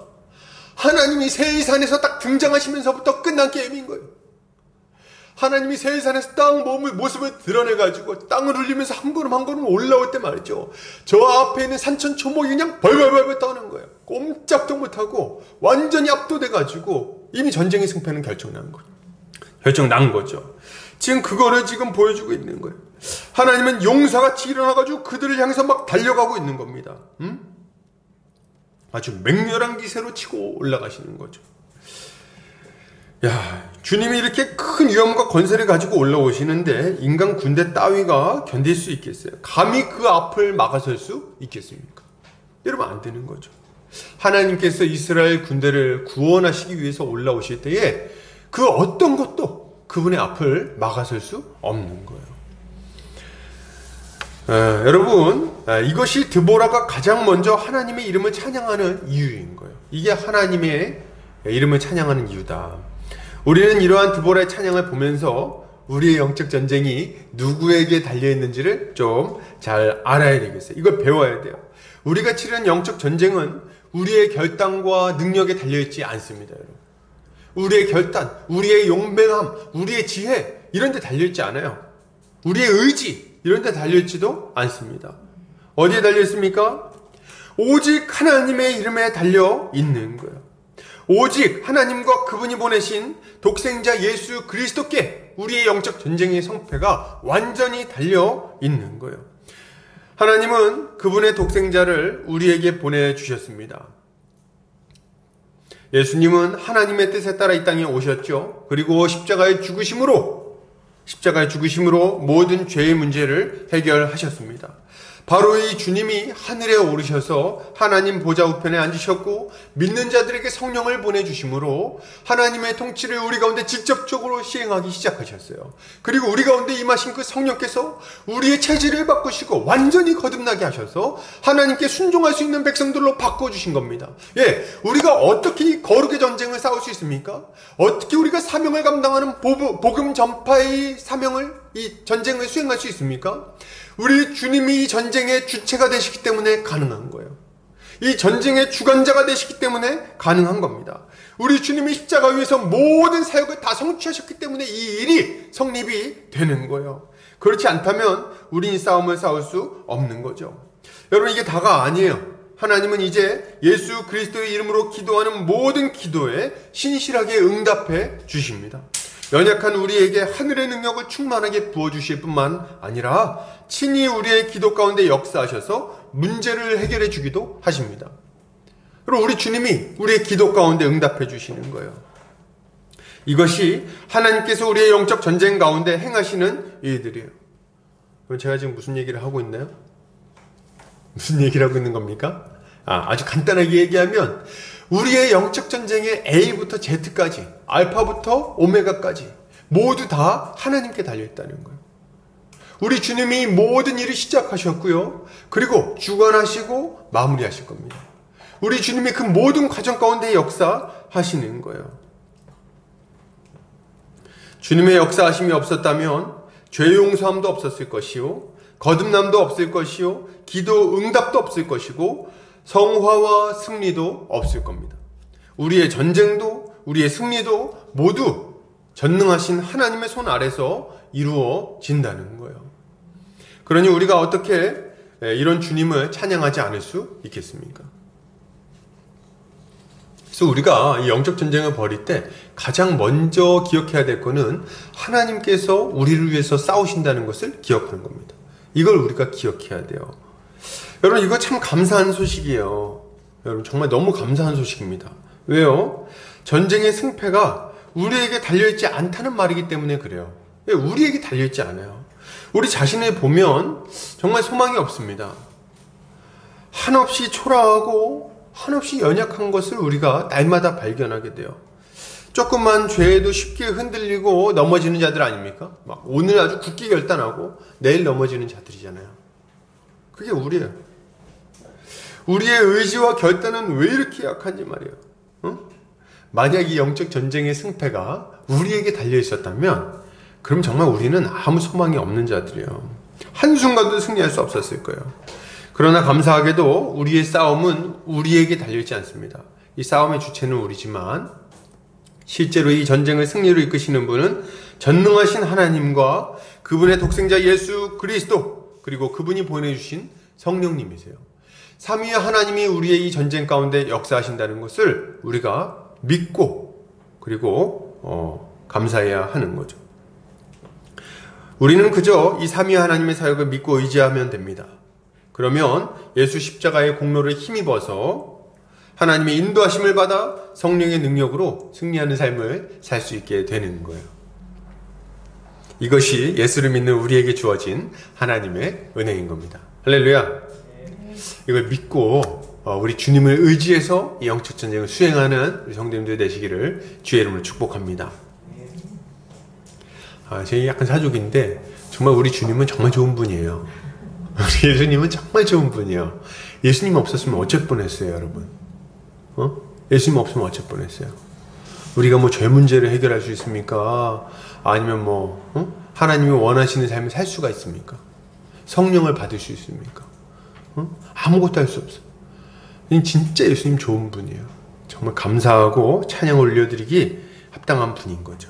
하나님이 세일산에서 딱 등장하시면서부터 끝난 게임인 거예요. 하나님이 세일산에서 땅 모습을 드러내가지고 땅을 흘리면서 한 걸음 한 걸음 올라올 때 말이죠. 저 앞에 있는 산천초목이 그냥 벌벌벌벌 떠는 거예요. 꼼짝도 못하고 완전히 압도돼가지고 이미 전쟁의 승패는 결정난 거죠. 지금 그거를 지금 보여주고 있는 거예요. 하나님은 용사같이 일어나가지고 그들을 향해서 막 달려가고 있는 겁니다. 아주 맹렬한 기세로 치고 올라가시는 거죠. 야, 주님이 이렇게 큰 위험과 권세를 가지고 올라오시는데 인간 군대 따위가 견딜 수 있겠어요? 감히 그 앞을 막아설 수 있겠습니까? 여러분, 안 되는 거죠. 하나님께서 이스라엘 군대를 구원하시기 위해서 올라오실 때에 그 어떤 것도 그분의 앞을 막아설 수 없는 거예요. 여러분, 이것이 드보라가 가장 먼저 하나님의 이름을 찬양하는 이유인 거예요. 이게 하나님의 이름을 찬양하는 이유다. 우리는 이러한 드보라의 찬양을 보면서 우리의 영적 전쟁이 누구에게 달려있는지를 좀 잘 알아야 되겠어요. 이걸 배워야 돼요. 우리가 치르는 영적 전쟁은 우리의 결단과 능력에 달려있지 않습니다. 여러분. 우리의 결단, 우리의 용맹함, 우리의 지혜 이런 데 달려있지 않아요. 우리의 의지 이런 데 달려있지도 않습니다. 어디에 달려있습니까? 오직 하나님의 이름에 달려있는 거예요. 오직 하나님과 그분이 보내신 독생자 예수 그리스도께 우리의 영적 전쟁의 성패가 완전히 달려있는 거예요. 하나님은 그분의 독생자를 우리에게 보내주셨습니다. 예수님은 하나님의 뜻에 따라 이 땅에 오셨죠. 그리고 십자가의 죽으심으로 모든 죄의 문제를 해결하셨습니다. 바로 이 주님이 하늘에 오르셔서 하나님 보좌 우편에 앉으셨고 믿는 자들에게 성령을 보내주심으로 하나님의 통치를 우리 가운데 직접적으로 시행하기 시작하셨어요. 그리고 우리 가운데 임하신 그 성령께서 우리의 체질을 바꾸시고 완전히 거듭나게 하셔서 하나님께 순종할 수 있는 백성들로 바꿔주신 겁니다. 우리가 어떻게 이 거룩의 전쟁을 싸울 수 있습니까? 어떻게 우리가 사명을 감당하는 복음 전파의 사명을, 이 전쟁을 수행할 수 있습니까? 우리 주님이 이 전쟁의 주체가 되시기 때문에 가능한 거예요. 이 전쟁의 주관자가 되시기 때문에 가능한 겁니다. 우리 주님이 십자가 위에서 모든 사역을 다 성취하셨기 때문에 이 일이 성립이 되는 거예요. 그렇지 않다면 우린 싸움을 싸울 수 없는 거죠. 여러분, 이게 다가 아니에요. 하나님은 이제 예수 그리스도의 이름으로 기도하는 모든 기도에 신실하게 응답해 주십니다. 연약한 우리에게 하늘의 능력을 충만하게 부어주실 뿐만 아니라 친히 우리의 기도 가운데 역사하셔서 문제를 해결해 주기도 하십니다. 그리고 우리 주님이 우리의 기도 가운데 응답해 주시는 거예요. 이것이 하나님께서 우리의 영적 전쟁 가운데 행하시는 일들이에요. 그럼 제가 지금 무슨 얘기를 하고 있나요? 무슨 얘기를 하고 있는 겁니까? 아주 간단하게 얘기하면 우리의 영적 전쟁의 A부터 Z까지, 알파부터 오메가까지 모두 다 하나님께 달려있다는 거예요. 우리 주님이 모든 일을 시작하셨고요. 그리고 주관하시고 마무리하실 겁니다. 우리 주님이 그 모든 과정 가운데 역사하시는 거예요. 주님의 역사하심이 없었다면 죄 용서함도 없었을 것이요, 거듭남도 없을 것이요, 기도 응답도 없을 것이고 성화와 승리도 없을 겁니다. 우리의 전쟁도 우리의 승리도 모두 전능하신 하나님의 손 아래서 이루어진다는 거예요. 그러니 우리가 어떻게 이런 주님을 찬양하지 않을 수 있겠습니까? 그래서 우리가 이 영적 전쟁을 벌일 때 가장 먼저 기억해야 될 것은 하나님께서 우리를 위해서 싸우신다는 것을 기억하는 겁니다. 이걸 우리가 기억해야 돼요. 여러분, 이거 참 감사한 소식이에요. 여러분, 정말 너무 감사한 소식입니다. 왜요? 전쟁의 승패가 우리에게 달려있지 않다는 말이기 때문에 그래요. 우리에게 달려있지 않아요. 우리 자신을 보면 정말 소망이 없습니다. 한없이 초라하고 한없이 연약한 것을 우리가 날마다 발견하게 돼요. 조금만 죄에도 쉽게 흔들리고 넘어지는 자들 아닙니까? 막 오늘 아주 굳게 결단하고 내일 넘어지는 자들이잖아요. 그게 우리예요. 우리의 의지와 결단은 왜 이렇게 약한지 말이에요. 만약 이 영적 전쟁의 승패가 우리에게 달려 있었다면 그럼 정말 우리는 아무 소망이 없는 자들이에요. 한순간도 승리할 수 없었을 거예요. 그러나 감사하게도 우리의 싸움은 우리에게 달려있지 않습니다. 이 싸움의 주체는 우리지만 실제로 이 전쟁을 승리로 이끄시는 분은 전능하신 하나님과 그분의 독생자 예수 그리스도, 그리고 그분이 보내주신 성령님이세요. 삼위의 하나님이 우리의 이 전쟁 가운데 역사하신다는 것을 우리가 믿고 그리고 감사해야 하는 거죠. 우리는 그저 이 삼위의 하나님의 사역을 믿고 의지하면 됩니다. 그러면 예수 십자가의 공로를 힘입어서 하나님의 인도하심을 받아 성령의 능력으로 승리하는 삶을 살 수 있게 되는 거예요. 이것이 예수를 믿는 우리에게 주어진 하나님의 은혜인 겁니다. 할렐루야. 이걸 믿고 우리 주님을 의지해서 이 영적 전쟁을 수행하는 우리 성도님들 되시기를 주의 이름으로 축복합니다. 제 약간 사족인데 정말 우리 주님은 정말 좋은 분이에요. 우리 예수님은 정말 좋은 분이에요. 예수님 없었으면 어쩔 뻔했어요, 여러분. 예수님 없으면 어쩔 뻔했어요. 우리가 뭐 죄 문제를 해결할 수 있습니까? 아니면 하나님이 원하시는 삶을 살 수가 있습니까? 성령을 받을 수 있습니까? 아무것도 할 수 없어. 진짜 예수님 좋은 분이에요. 정말 감사하고 찬양 올려드리기 합당한 분인 거죠.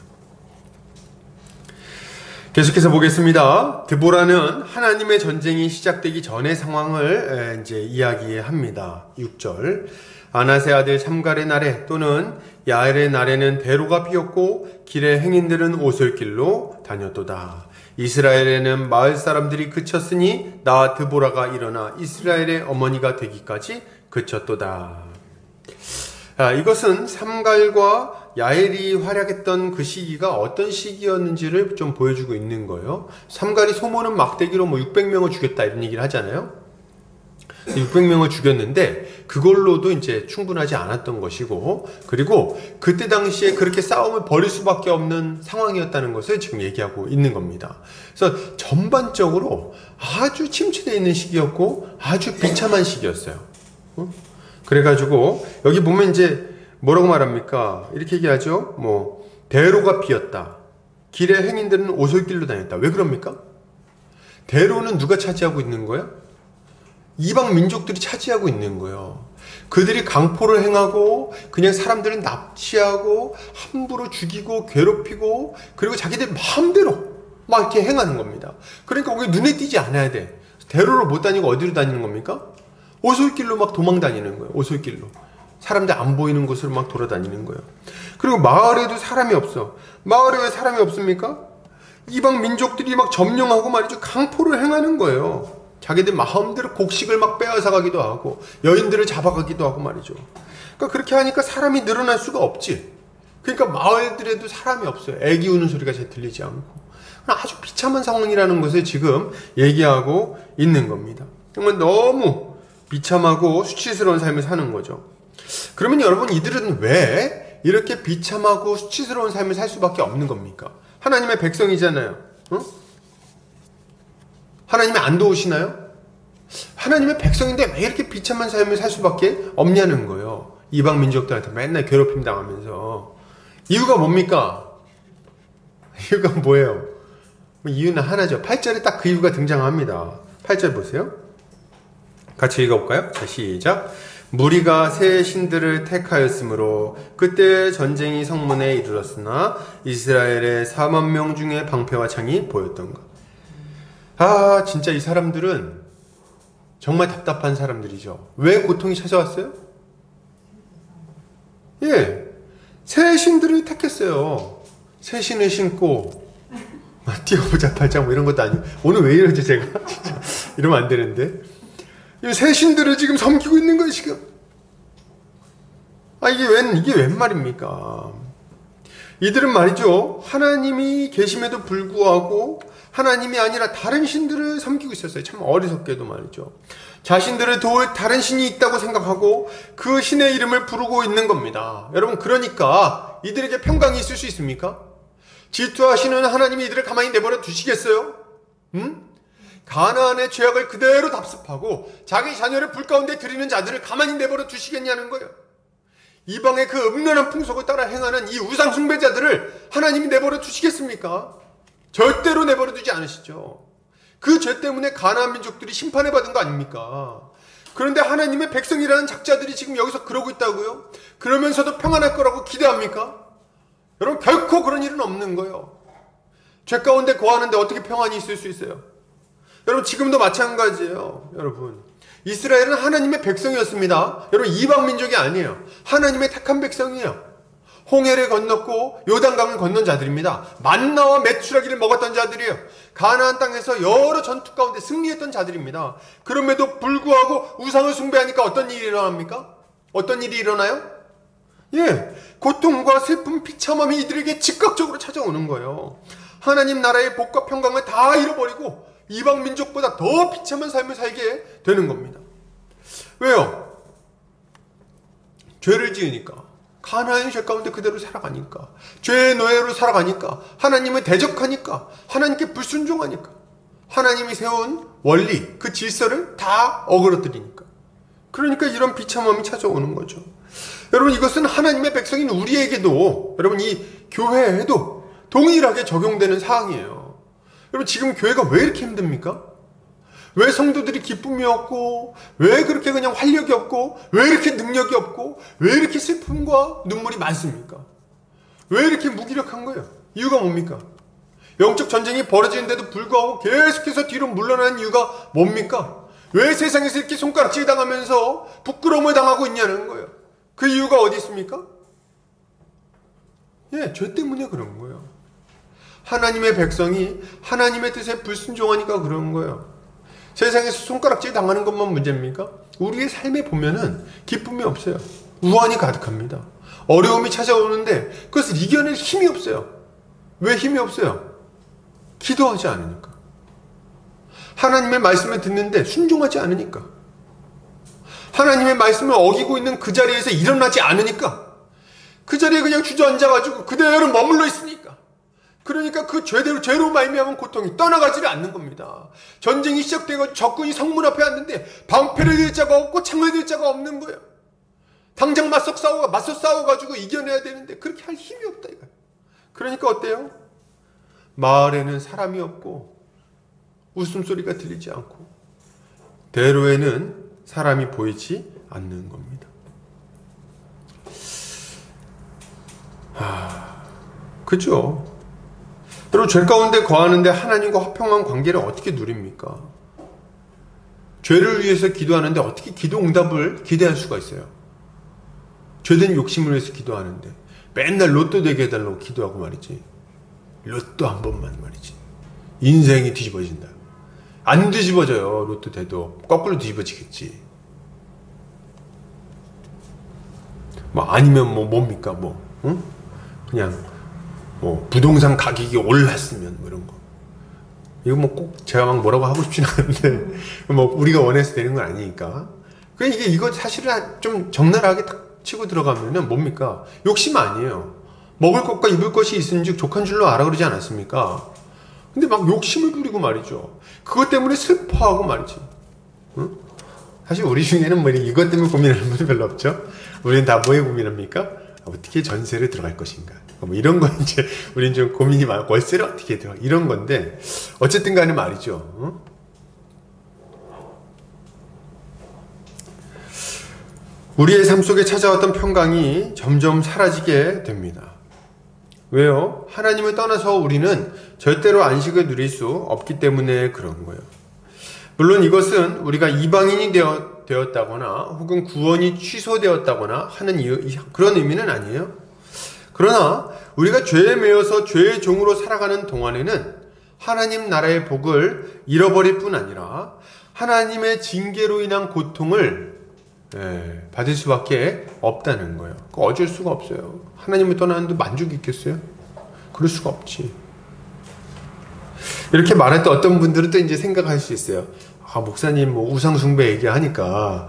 계속해서 보겠습니다. 드보라는 하나님의 전쟁이 시작되기 전의 상황을 이제 이야기합니다. 6절. 아낫의 아들 삼갈의 날에 또는 야엘의 날에는 대로가 피었고 길의 행인들은 오솔길로 다녔도다. 이스라엘에는 마을 사람들이 그쳤으니 나 드보라가 일어나 이스라엘의 어머니가 되기까지 그쳤도다. 이것은 삼갈과 야엘이 활약했던 그 시기가 어떤 시기였는지를 좀 보여주고 있는 거예요. 삼갈이 소모는 막대기로 600명을 죽였다 이런 얘기를 하잖아요. 600명을 죽였는데 그걸로도 이제 충분하지 않았던 것이고, 그리고 그때 당시에 그렇게 싸움을 벌일 수밖에 없는 상황이었다는 것을 지금 얘기하고 있는 겁니다. 그래서 전반적으로 아주 침체되어 있는 시기였고 아주 비참한 시기였어요. 그래가지고 여기 보면 이제 뭐라고 말합니까? 이렇게 얘기하죠. 대로가 비었다. 길의 행인들은 오솔길로 다녔다. 왜 그럽니까? 대로는 누가 차지하고 있는 거예요? 이방 민족들이 차지하고 있는 거예요. 그들이 강포를 행하고 그냥 사람들을 납치하고 함부로 죽이고 괴롭히고, 그리고 자기들 마음대로 막 이렇게 행하는 겁니다. 그러니까 거기 눈에 띄지 않아야 돼. 대로로 못 다니고 어디로 다니는 겁니까? 오솔길로 막 도망 다니는 거예요. 오솔길로. 사람들 안 보이는 곳으로 막 돌아다니는 거예요. 그리고 마을에도 사람이 없어. 마을에 왜 사람이 없습니까? 이방 민족들이 막 점령하고 말이죠. 강포를 행하는 거예요. 자기들 마음대로 곡식을 막 빼앗아 가기도 하고 여인들을 잡아가기도 하고 말이죠. 그러니까 그렇게 하니까 사람이 늘어날 수가 없지. 그러니까 마을들에도 사람이 없어요. 애기 우는 소리가 잘 들리지 않고. 아주 비참한 상황이라는 것을 지금 얘기하고 있는 겁니다. 정말 너무 비참하고 수치스러운 삶을 사는 거죠. 그러면 여러분, 이들은 왜 이렇게 비참하고 수치스러운 삶을 살 수밖에 없는 겁니까? 하나님의 백성이잖아요. 응? 하나님이 안 도우시나요? 하나님의 백성인데 왜 이렇게 비참한 삶을 살 수밖에 없냐는 거예요. 이방 민족들한테 맨날 괴롭힘 당하면서. 이유가 뭡니까? 이유가 뭐예요? 이유는 하나죠. 8절에 딱 그 이유가 등장합니다. 8절 보세요. 같이 읽어볼까요? 자, 시작. 무리가 새 신들을 택하였으므로 그때 전쟁이 성문에 이르렀으나 이스라엘의 4만 명 중에 방패와 창이 보였던가. 진짜 이 사람들은 정말 답답한 사람들이죠. 왜 고통이 찾아왔어요? 새 신들을 택했어요. 새 신을 신고 뛰어보자 팔자 이런 것도 아니고. 오늘 왜 이러지 제가? 진짜 이러면 안 되는데. 이 새 신들을 지금 섬기고 있는 거예요 지금. 이게 웬 말입니까? 이들은 말이죠, 하나님이 계심에도 불구하고 하나님이 아니라 다른 신들을 섬기고 있었어요. 참 어리석게도 말이죠. 자신들을 도울 다른 신이 있다고 생각하고 그 신의 이름을 부르고 있는 겁니다. 여러분, 그러니까 이들에게 평강이 있을 수 있습니까? 질투하시는 하나님이 이들을 가만히 내버려 두시겠어요? 가나안의 죄악을 그대로 답습하고 자기 자녀를 불 가운데 들이는 자들을 가만히 내버려 두시겠냐는 거예요. 이방의 그 음란한 풍속을 따라 행하는 이 우상 숭배자들을 하나님이 내버려 두시겠습니까? 절대로 내버려 두지 않으시죠. 그 죄 때문에 가나안 민족들이 심판을 받은 거 아닙니까? 그런데 하나님의 백성이라는 작자들이 지금 여기서 그러고 있다고요? 그러면서도 평안할 거라고 기대합니까? 여러분, 결코 그런 일은 없는 거예요. 죄 가운데 거하는데 어떻게 평안이 있을 수 있어요? 여러분, 지금도 마찬가지예요. 여러분, 이스라엘은 하나님의 백성이었습니다. 여러분, 이방 민족이 아니에요. 하나님의 택한 백성이에요. 홍해를 건넜고 요단강을 건넌 자들입니다. 만나와 메추라기를 먹었던 자들이에요. 가나안 땅에서 여러 전투 가운데 승리했던 자들입니다. 그럼에도 불구하고 우상을 숭배하니까 어떤 일이 일어납니까? 어떤 일이 일어나요? 고통과 슬픔, 비참함이 이들에게 즉각적으로 찾아오는 거예요. 하나님 나라의 복과 평강을 다 잃어버리고 이방 민족보다 더 비참한 삶을 살게 되는 겁니다. 왜요? 죄를 지으니까. 가나안의 죄 가운데 그대로 살아가니까. 죄의 노예로 살아가니까. 하나님을 대적하니까. 하나님께 불순종하니까. 하나님이 세운 원리, 그 질서를 다 어그러뜨리니까. 그러니까 이런 비참함이 찾아오는 거죠. 여러분, 이것은 하나님의 백성인 우리에게도, 여러분, 이 교회에도 동일하게 적용되는 사항이에요. 여러분, 지금 교회가 왜 이렇게 힘듭니까? 왜 성도들이 기쁨이 없고, 왜 그렇게 그냥 활력이 없고, 왜 이렇게 능력이 없고, 왜 이렇게 슬픔과 눈물이 많습니까? 왜 이렇게 무기력한 거예요? 이유가 뭡니까? 영적 전쟁이 벌어지는데도 불구하고 계속해서 뒤로 물러나는 이유가 뭡니까? 왜 세상에서 이렇게 손가락질 당하면서 부끄러움을 당하고 있냐는 거예요. 그 이유가 어디 있습니까? 죄 때문에 그런 거예요. 하나님의 백성이 하나님의 뜻에 불순종하니까 그런 거예요. 세상에서 손가락질 당하는 것만 문제입니까? 우리의 삶에 보면은 기쁨이 없어요. 우환이 가득합니다. 어려움이 찾아오는데 그것을 이겨낼 힘이 없어요. 왜 힘이 없어요? 기도하지 않으니까. 하나님의 말씀을 듣는데 순종하지 않으니까. 하나님의 말씀을 어기고 있는 그 자리에서 일어나지 않으니까. 그 자리에 그냥 주저앉아가지고 그대로 머물러 있으니까. 그러니까 그 죄로 말미암은 고통이 떠나가지를 않는 겁니다. 전쟁이 시작되고 적군이 성문 앞에 왔는데 방패를 들 자가 없고 창을 들 자가 없는 거예요. 당장 맞서 싸워가지고 이겨내야 되는데 그렇게 할 힘이 없다 이거예요. 그러니까 어때요? 마을에는 사람이 없고 웃음소리가 들리지 않고 대로에는 사람이 보이지 않는 겁니다. 그죠? 여러분, 죄 가운데 거하는데 하나님과 화평한 관계를 어떻게 누립니까? 죄를 위해서 기도하는데 어떻게 기도 응답을 기대할 수가 있어요? 죄된 욕심을 위해서 기도하는데 맨날 로또 되게 해달라고 기도하고 말이지. 로또 한 번만 말이지. 인생이 뒤집어진다. 안 뒤집어져요. 로또 돼도 거꾸로 뒤집어지겠지. 뭐 아니면 뭐 뭡니까 뭐 응? 그냥 뭐 부동산 가격이 올랐으면 뭐 이런 거. 이거 뭐 꼭 제가 막 뭐라고 하고 싶진 않은데 뭐 우리가 원해서 되는 건 아니니까. 그러니까 이거 사실은 좀 적나라하게 딱 치고 들어가면은 뭡니까? 욕심 아니에요. 먹을 것과 입을 것이 있은즉 족한 줄로 알아 그러지 않았습니까? 근데 막 욕심을 부리고 말이죠. 그것 때문에 슬퍼하고 말이지. 응? 사실 우리 중에는 뭐 이것 때문에 고민하는 분이 별로 없죠. 우리는 다 뭐에 고민합니까? 어떻게 전세를 들어갈 것인가. 뭐 이런 거 이제 우리는 좀 고민이 많고 월세를 어떻게 들어가 이런 건데 어쨌든 간에 말이죠. 응? 우리의 삶 속에 찾아왔던 평강이 점점 사라지게 됩니다. 왜요? 하나님을 떠나서 우리는 절대로 안식을 누릴 수 없기 때문에 그런 거예요. 물론 이것은 우리가 이방인이 되었다거나 혹은 구원이 취소되었다거나 하는 그런 의미는 아니에요. 그러나 우리가 죄에 매여서 죄의 종으로 살아가는 동안에는 하나님 나라의 복을 잃어버릴 뿐 아니라 하나님의 징계로 인한 고통을 받을 수밖에 없다는 거예요. 어쩔 수가 없어요. 하나님을 떠나는데 만족이 있겠어요? 그럴 수가 없지. 이렇게 말할 때 어떤 분들은 또 이제 생각할 수 있어요. 아, 목사님 뭐 우상숭배 얘기하니까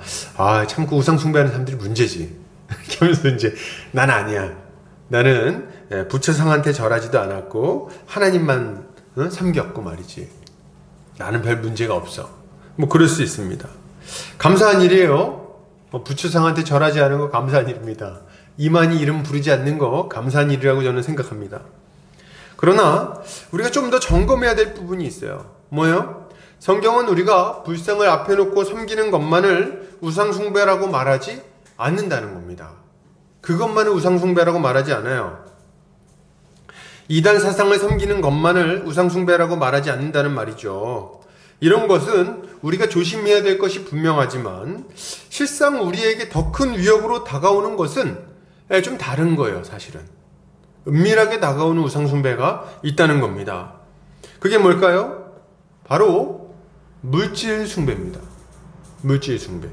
참 그 우상숭배하는 사람들이 문제지. 이렇게 하면서 이제 난 아니야. 나는 부처상한테 절하지도 않았고 하나님만 섬겼고 말이지. 나는 별 문제가 없어. 뭐 그럴 수 있습니다. 감사한 일이에요. 부처상한테 절하지 않은 거 감사한 일입니다. 이만희 이름 부르지 않는 거 감사한 일이라고 저는 생각합니다. 그러나 우리가 좀 더 점검해야 될 부분이 있어요. 뭐예요? 성경은 우리가 불상을 앞에 놓고 섬기는 것만을 우상숭배라고 말하지 않는다는 겁니다. 그것만을 우상숭배라고 말하지 않아요. 이단 사상을 섬기는 것만을 우상숭배라고 말하지 않는다는 말이죠. 이런 것은 우리가 조심해야 될 것이 분명하지만 실상 우리에게 더 큰 위협으로 다가오는 것은 좀 다른 거예요. 사실은 은밀하게 다가오는 우상숭배가 있다는 겁니다. 그게 뭘까요? 바로 물질 숭배입니다. 물질 숭배.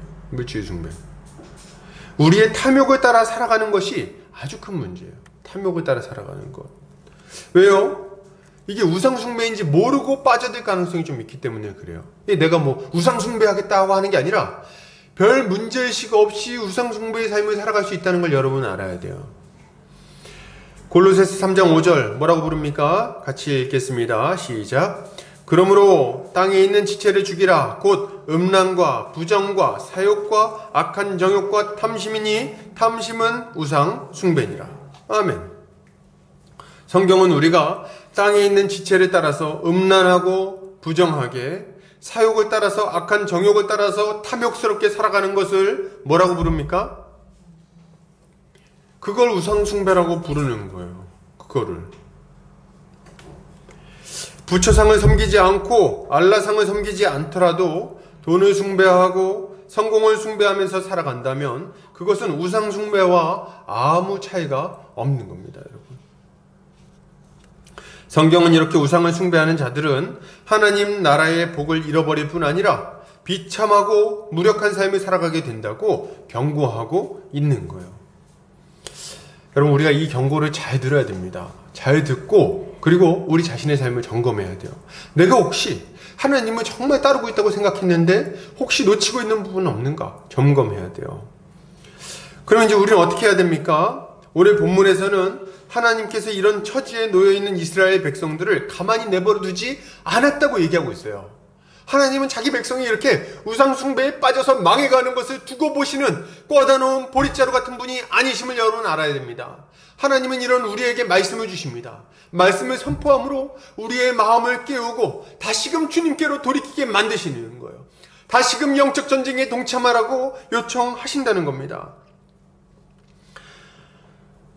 우리의 탐욕을 따라 살아가는 것이 아주 큰 문제예요. 탐욕을 따라 살아가는 것. 왜요? 이게 우상숭배인지 모르고 빠져들 가능성이 좀 있기 때문에 그래요. 내가 뭐 우상숭배하겠다고 하는 게 아니라 별 문제의식 없이 우상숭배의 삶을 살아갈 수 있다는 걸 여러분 알아야 돼요. 골로새서 3장 5절 뭐라고 부릅니까? 같이 읽겠습니다. 시작. 그러므로 땅에 있는 지체를 죽이라. 곧 음란과 부정과 사욕과 악한 정욕과 탐심이니 탐심은 우상숭배니라. 아멘. 성경은 우리가 땅에 있는 지체를 따라서 음란하고 부정하게 사욕을 따라서 악한 정욕을 따라서 탐욕스럽게 살아가는 것을 뭐라고 부릅니까? 그걸 우상숭배라고 부르는 거예요. 그거를 부처상을 섬기지 않고 알라상을 섬기지 않더라도 돈을 숭배하고 성공을 숭배하면서 살아간다면 그것은 우상숭배와 아무 차이가 없는 겁니다. 여러분. 성경은 이렇게 우상을 숭배하는 자들은 하나님 나라의 복을 잃어버릴 뿐 아니라 비참하고 무력한 삶을 살아가게 된다고 경고하고 있는 거예요. 여러분, 우리가 이 경고를 잘 들어야 됩니다. 잘 듣고 그리고 우리 자신의 삶을 점검해야 돼요. 내가 혹시 하나님을 정말 따르고 있다고 생각했는데 혹시 놓치고 있는 부분은 없는가 점검해야 돼요. 그럼 이제 우리는 어떻게 해야 됩니까? 오늘 본문에서는 하나님께서 이런 처지에 놓여있는 이스라엘 백성들을 가만히 내버려 두지 않았다고 얘기하고 있어요. 하나님은 자기 백성이 이렇게 우상숭배에 빠져서 망해가는 것을 두고 보시는 꽂아놓은 보릿자루 같은 분이 아니심을 여러분 알아야 됩니다. 하나님은 이런 우리에게 말씀을 주십니다. 말씀을 선포함으로 우리의 마음을 깨우고 다시금 주님께로 돌이키게 만드시는 거예요. 다시금 영적 전쟁에 동참하라고 요청하신다는 겁니다.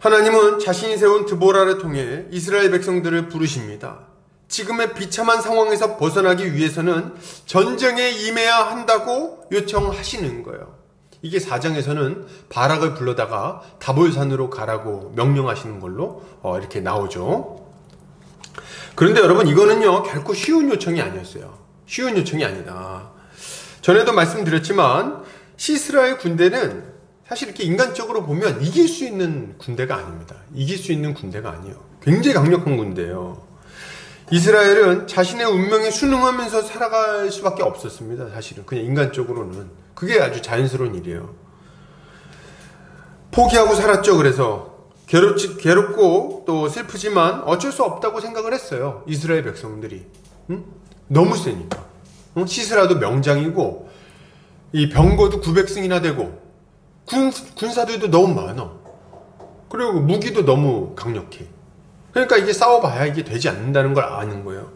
하나님은 자신이 세운 드보라를 통해 이스라엘 백성들을 부르십니다. 지금의 비참한 상황에서 벗어나기 위해서는 전쟁에 임해야 한다고 요청하시는 거예요. 이게 4장에서는 바락을 불러다가 다볼산으로 가라고 명령하시는 걸로 이렇게 나오죠. 그런데 여러분, 이거는요 결코 쉬운 요청이 아니었어요. 쉬운 요청이 아니다. 전에도 말씀드렸지만 시스라의 군대는 사실 이렇게 인간적으로 보면 이길 수 있는 군대가 아닙니다. 이길 수 있는 군대가 아니에요. 굉장히 강력한 군대예요. 이스라엘은 자신의 운명에 순응하면서 살아갈 수밖에 없었습니다. 사실은 그냥 인간적으로는 그게 아주 자연스러운 일이에요. 포기하고 살았죠. 그래서 괴롭고 또 슬프지만 어쩔 수 없다고 생각을 했어요. 이스라엘 백성들이. 응? 너무 세니까. 응? 시스라도 명장이고 이 병거도 900승이나 되고 군사들도 너무 많아. 그리고 무기도 너무 강력해. 그러니까 이게 싸워봐야 이게 되지 않는다는 걸 아는 거예요.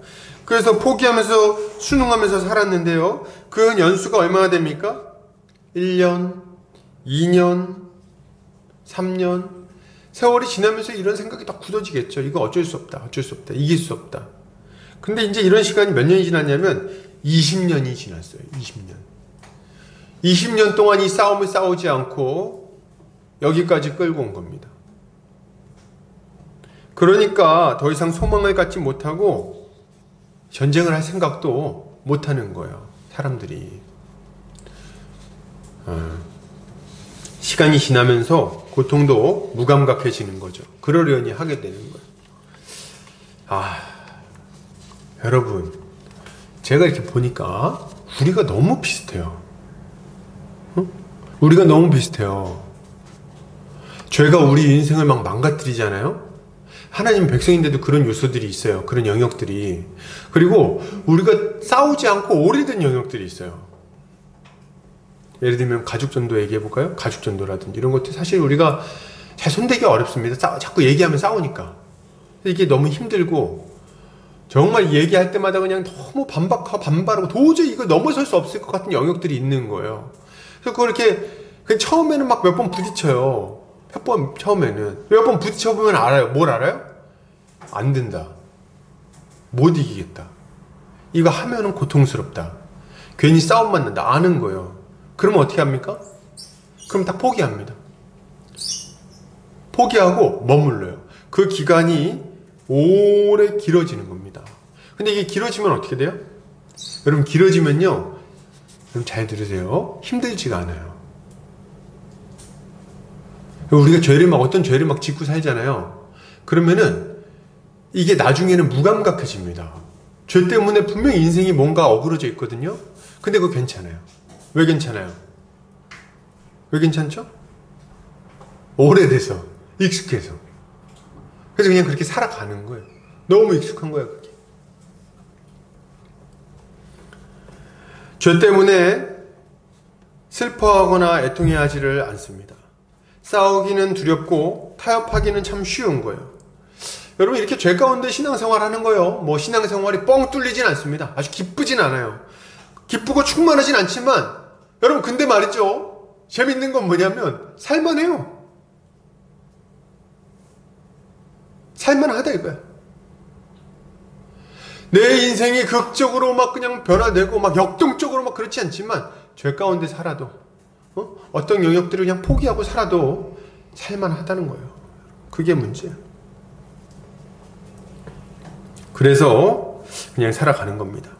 그래서 포기하면서 순응하면서 살았는데요. 그 연수가 얼마나 됩니까? 1년, 2년, 3년 세월이 지나면서 이런 생각이 딱 굳어지겠죠. 이거 어쩔 수 없다. 어쩔 수 없다. 이길 수 없다. 근데 이제 이런 시간이 몇 년이 지났냐면 20년이 지났어요. 20년. 20년 동안 이 싸움을 싸우지 않고 여기까지 끌고 온 겁니다. 그러니까 더 이상 소망을 갖지 못하고 전쟁을 할 생각도 못하는 거예요. 사람들이. 시간이 지나면서 고통도 무감각해지는 거죠. 그러려니 하게 되는 거예요. 여러분, 제가 이렇게 보니까 우리가 너무 비슷해요. 우리가 너무 비슷해요. 죄가 우리 인생을 막 망가뜨리잖아요. 하나님 백성인데도 그런 요소들이 있어요. 그런 영역들이. 그리고 우리가 싸우지 않고 오래된 영역들이 있어요. 예를 들면 가족전도 얘기해볼까요? 가족전도라든지 이런 것들 사실 우리가 잘 손대기 어렵습니다. 자꾸 얘기하면 싸우니까. 이게 너무 힘들고 정말 얘기할 때마다 그냥 너무 반발하고 도저히 이거 넘어설 수 없을 것 같은 영역들이 있는 거예요. 그래서 그걸 이렇게 처음에는 막 몇 번 부딪혀요. 처음에는 몇 번 부딪혀보면 알아요. 뭘 알아요? 안 된다. 못 이기겠다. 이거 하면은 고통스럽다. 괜히 싸움만 난다. 아는 거예요. 그러면 어떻게 합니까? 그럼 다 포기합니다. 포기하고 머물러요. 그 기간이 오래 길어지는 겁니다. 근데 이게 길어지면 어떻게 돼요? 여러분, 길어지면요, 여러분 잘 들으세요. 힘들지가 않아요. 우리가 어떤 죄를 막 짓고 살잖아요. 그러면은 이게 나중에는 무감각해집니다. 죄 때문에 분명히 인생이 뭔가 어그러져 있거든요. 근데 그거 괜찮아요. 왜 괜찮아요? 왜 괜찮죠? 오래돼서, 익숙해서. 그래서 그냥 그렇게 살아가는 거예요. 너무 익숙한 거예요, 그게. 죄 때문에 슬퍼하거나 애통해하지를 않습니다. 싸우기는 두렵고 타협하기는 참 쉬운 거예요. 여러분, 이렇게 죄 가운데 신앙생활 하는 거예요. 뭐 신앙생활이 뻥 뚫리진 않습니다. 아주 기쁘진 않아요. 기쁘고 충만하진 않지만 여러분, 근데 말이죠, 재밌는 건 뭐냐면 살만해요. 살만하다 이거야. 내 인생이 극적으로 막 그냥 변화되고 막 역동적으로 막 그렇지 않지만 죄 가운데 살아도 어떤 영역들을 그냥 포기하고 살아도 살만하다는 거예요. 그게 문제야. 그래서 그냥 살아가는 겁니다.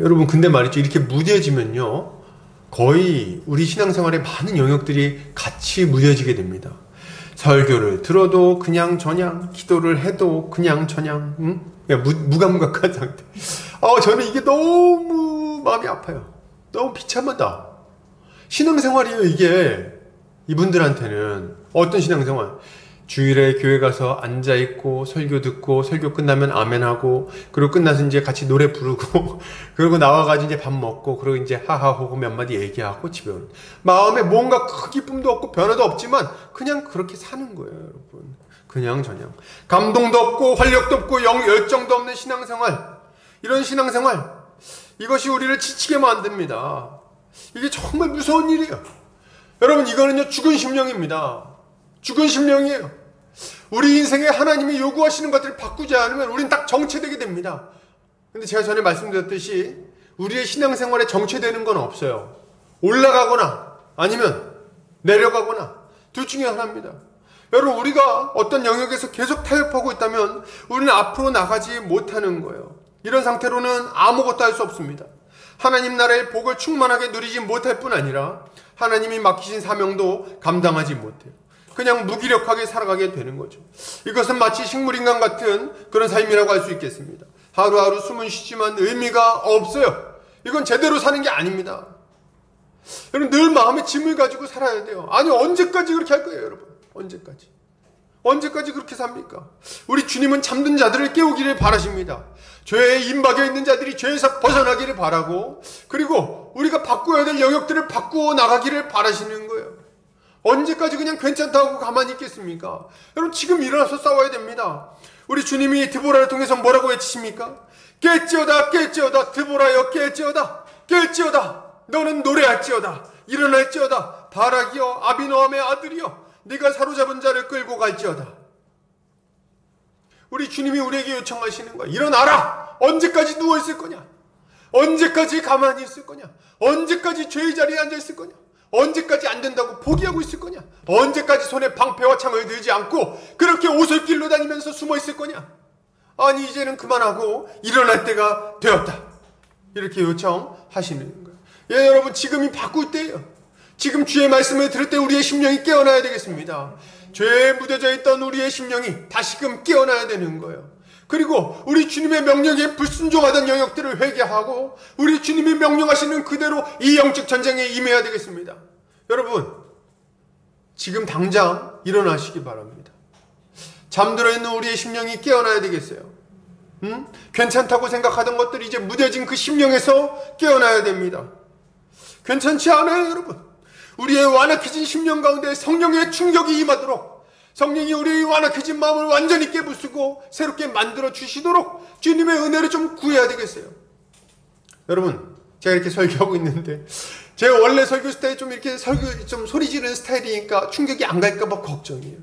여러분 근데 말이죠. 이렇게 무뎌지면요. 거의 우리 신앙생활의 많은 영역들이 같이 무뎌지게 됩니다. 설교를 들어도 그냥 저냥, 기도를 해도 그냥 저냥, 그냥 무감각한 상태. 저는 이게 너무 마음이 아파요. 너무 비참하다. 신앙생활이에요, 이게. 이분들한테는 어떤 신앙생활? 주일에 교회 가서 앉아있고 설교 듣고 설교 끝나면 아멘하고 그리고 끝나서 이제 같이 노래 부르고 그리고 나와가지고 이제 밥 먹고 그리고 이제 하하호호 몇 마디 얘기하고 집에 오는 마음에 뭔가 큰 기쁨도 없고 변화도 없지만 그냥 그렇게 사는 거예요, 여러분. 그냥 저냥 감동도 없고 활력도 없고 열정도 없는 신앙생활. 이런 신앙생활, 이것이 우리를 지치게 만듭니다. 이게 정말 무서운 일이에요. 여러분, 이거는요 죽은 심령입니다. 죽은 심령이에요. 우리 인생에 하나님이 요구하시는 것들을 바꾸지 않으면 우린 딱 정체되게 됩니다. 근데 제가 전에 말씀드렸듯이 우리의 신앙생활에 정체되는 건 없어요. 올라가거나 아니면 내려가거나 둘 중에 하나입니다. 여러분, 우리가 어떤 영역에서 계속 타협하고 있다면 우리는 앞으로 나가지 못하는 거예요. 이런 상태로는 아무것도 할 수 없습니다. 하나님 나라의 복을 충만하게 누리지 못할 뿐 아니라 하나님이 맡기신 사명도 감당하지 못해요. 그냥 무기력하게 살아가게 되는 거죠. 이것은 마치 식물인간 같은 그런 삶이라고 할 수 있겠습니다. 하루하루 숨은 쉬지만 의미가 없어요. 이건 제대로 사는 게 아닙니다. 여러분, 늘 마음에 짐을 가지고 살아야 돼요. 아니, 언제까지 그렇게 할 거예요, 여러분? 언제까지? 언제까지 그렇게 삽니까? 우리 주님은 잠든 자들을 깨우기를 바라십니다. 죄에 임박여 있는 자들이 죄에서 벗어나기를 바라고, 그리고 우리가 바꾸어야 될 영역들을 바꾸어 나가기를 바라시는 거예요. 언제까지 그냥 괜찮다고 가만히 있겠습니까? 여러분, 지금 일어나서 싸워야 됩니다. 우리 주님이 드보라를 통해서 뭐라고 외치십니까? 깰지어다, 깰지어다, 드보라여 깰지어다, 깰지어다. 너는 노래할지어다, 일어날지어다. 바락이여, 아비노함의 아들이여, 네가 사로잡은 자를 끌고 갈지어다. 우리 주님이 우리에게 요청하시는 거야. 일어나라. 언제까지 누워있을 거냐? 언제까지 가만히 있을 거냐? 언제까지 죄의 자리에 앉아있을 거냐? 언제까지 안 된다고 포기하고 있을 거냐? 언제까지 손에 방패와 창을 들지 않고 그렇게 오솔길로 다니면서 숨어 있을 거냐? 아니, 이제는 그만하고 일어날 때가 되었다. 이렇게 요청하시는 거예요. 예, 여러분, 지금이 바꿀 때예요. 지금 주의 말씀을 들을 때 우리의 심령이 깨어나야 되겠습니다. 죄에 무뎌져 있던 우리의 심령이 다시금 깨어나야 되는 거예요. 그리고 우리 주님의 명령에 불순종하던 영역들을 회개하고 우리 주님이 명령하시는 그대로 이 영적 전쟁에 임해야 되겠습니다. 여러분, 지금 당장 일어나시기 바랍니다. 잠들어 있는 우리의 심령이 깨어나야 되겠어요. 괜찮다고 생각하던 것들이 이제 무뎌진 그 심령에서 깨어나야 됩니다. 괜찮지 않아요, 여러분? 우리의 완악해진 심령 가운데 성령의 충격이 임하도록, 성령이 우리의 완악해진 마음을 완전히 깨부수고 새롭게 만들어 주시도록 주님의 은혜를 좀 구해야 되겠어요. 여러분, 제가 이렇게 설교하고 있는데 제가 원래 설교 스타일이 좀 이렇게 좀 소리 지르는 스타일이니까 충격이 안 갈까봐 걱정이에요.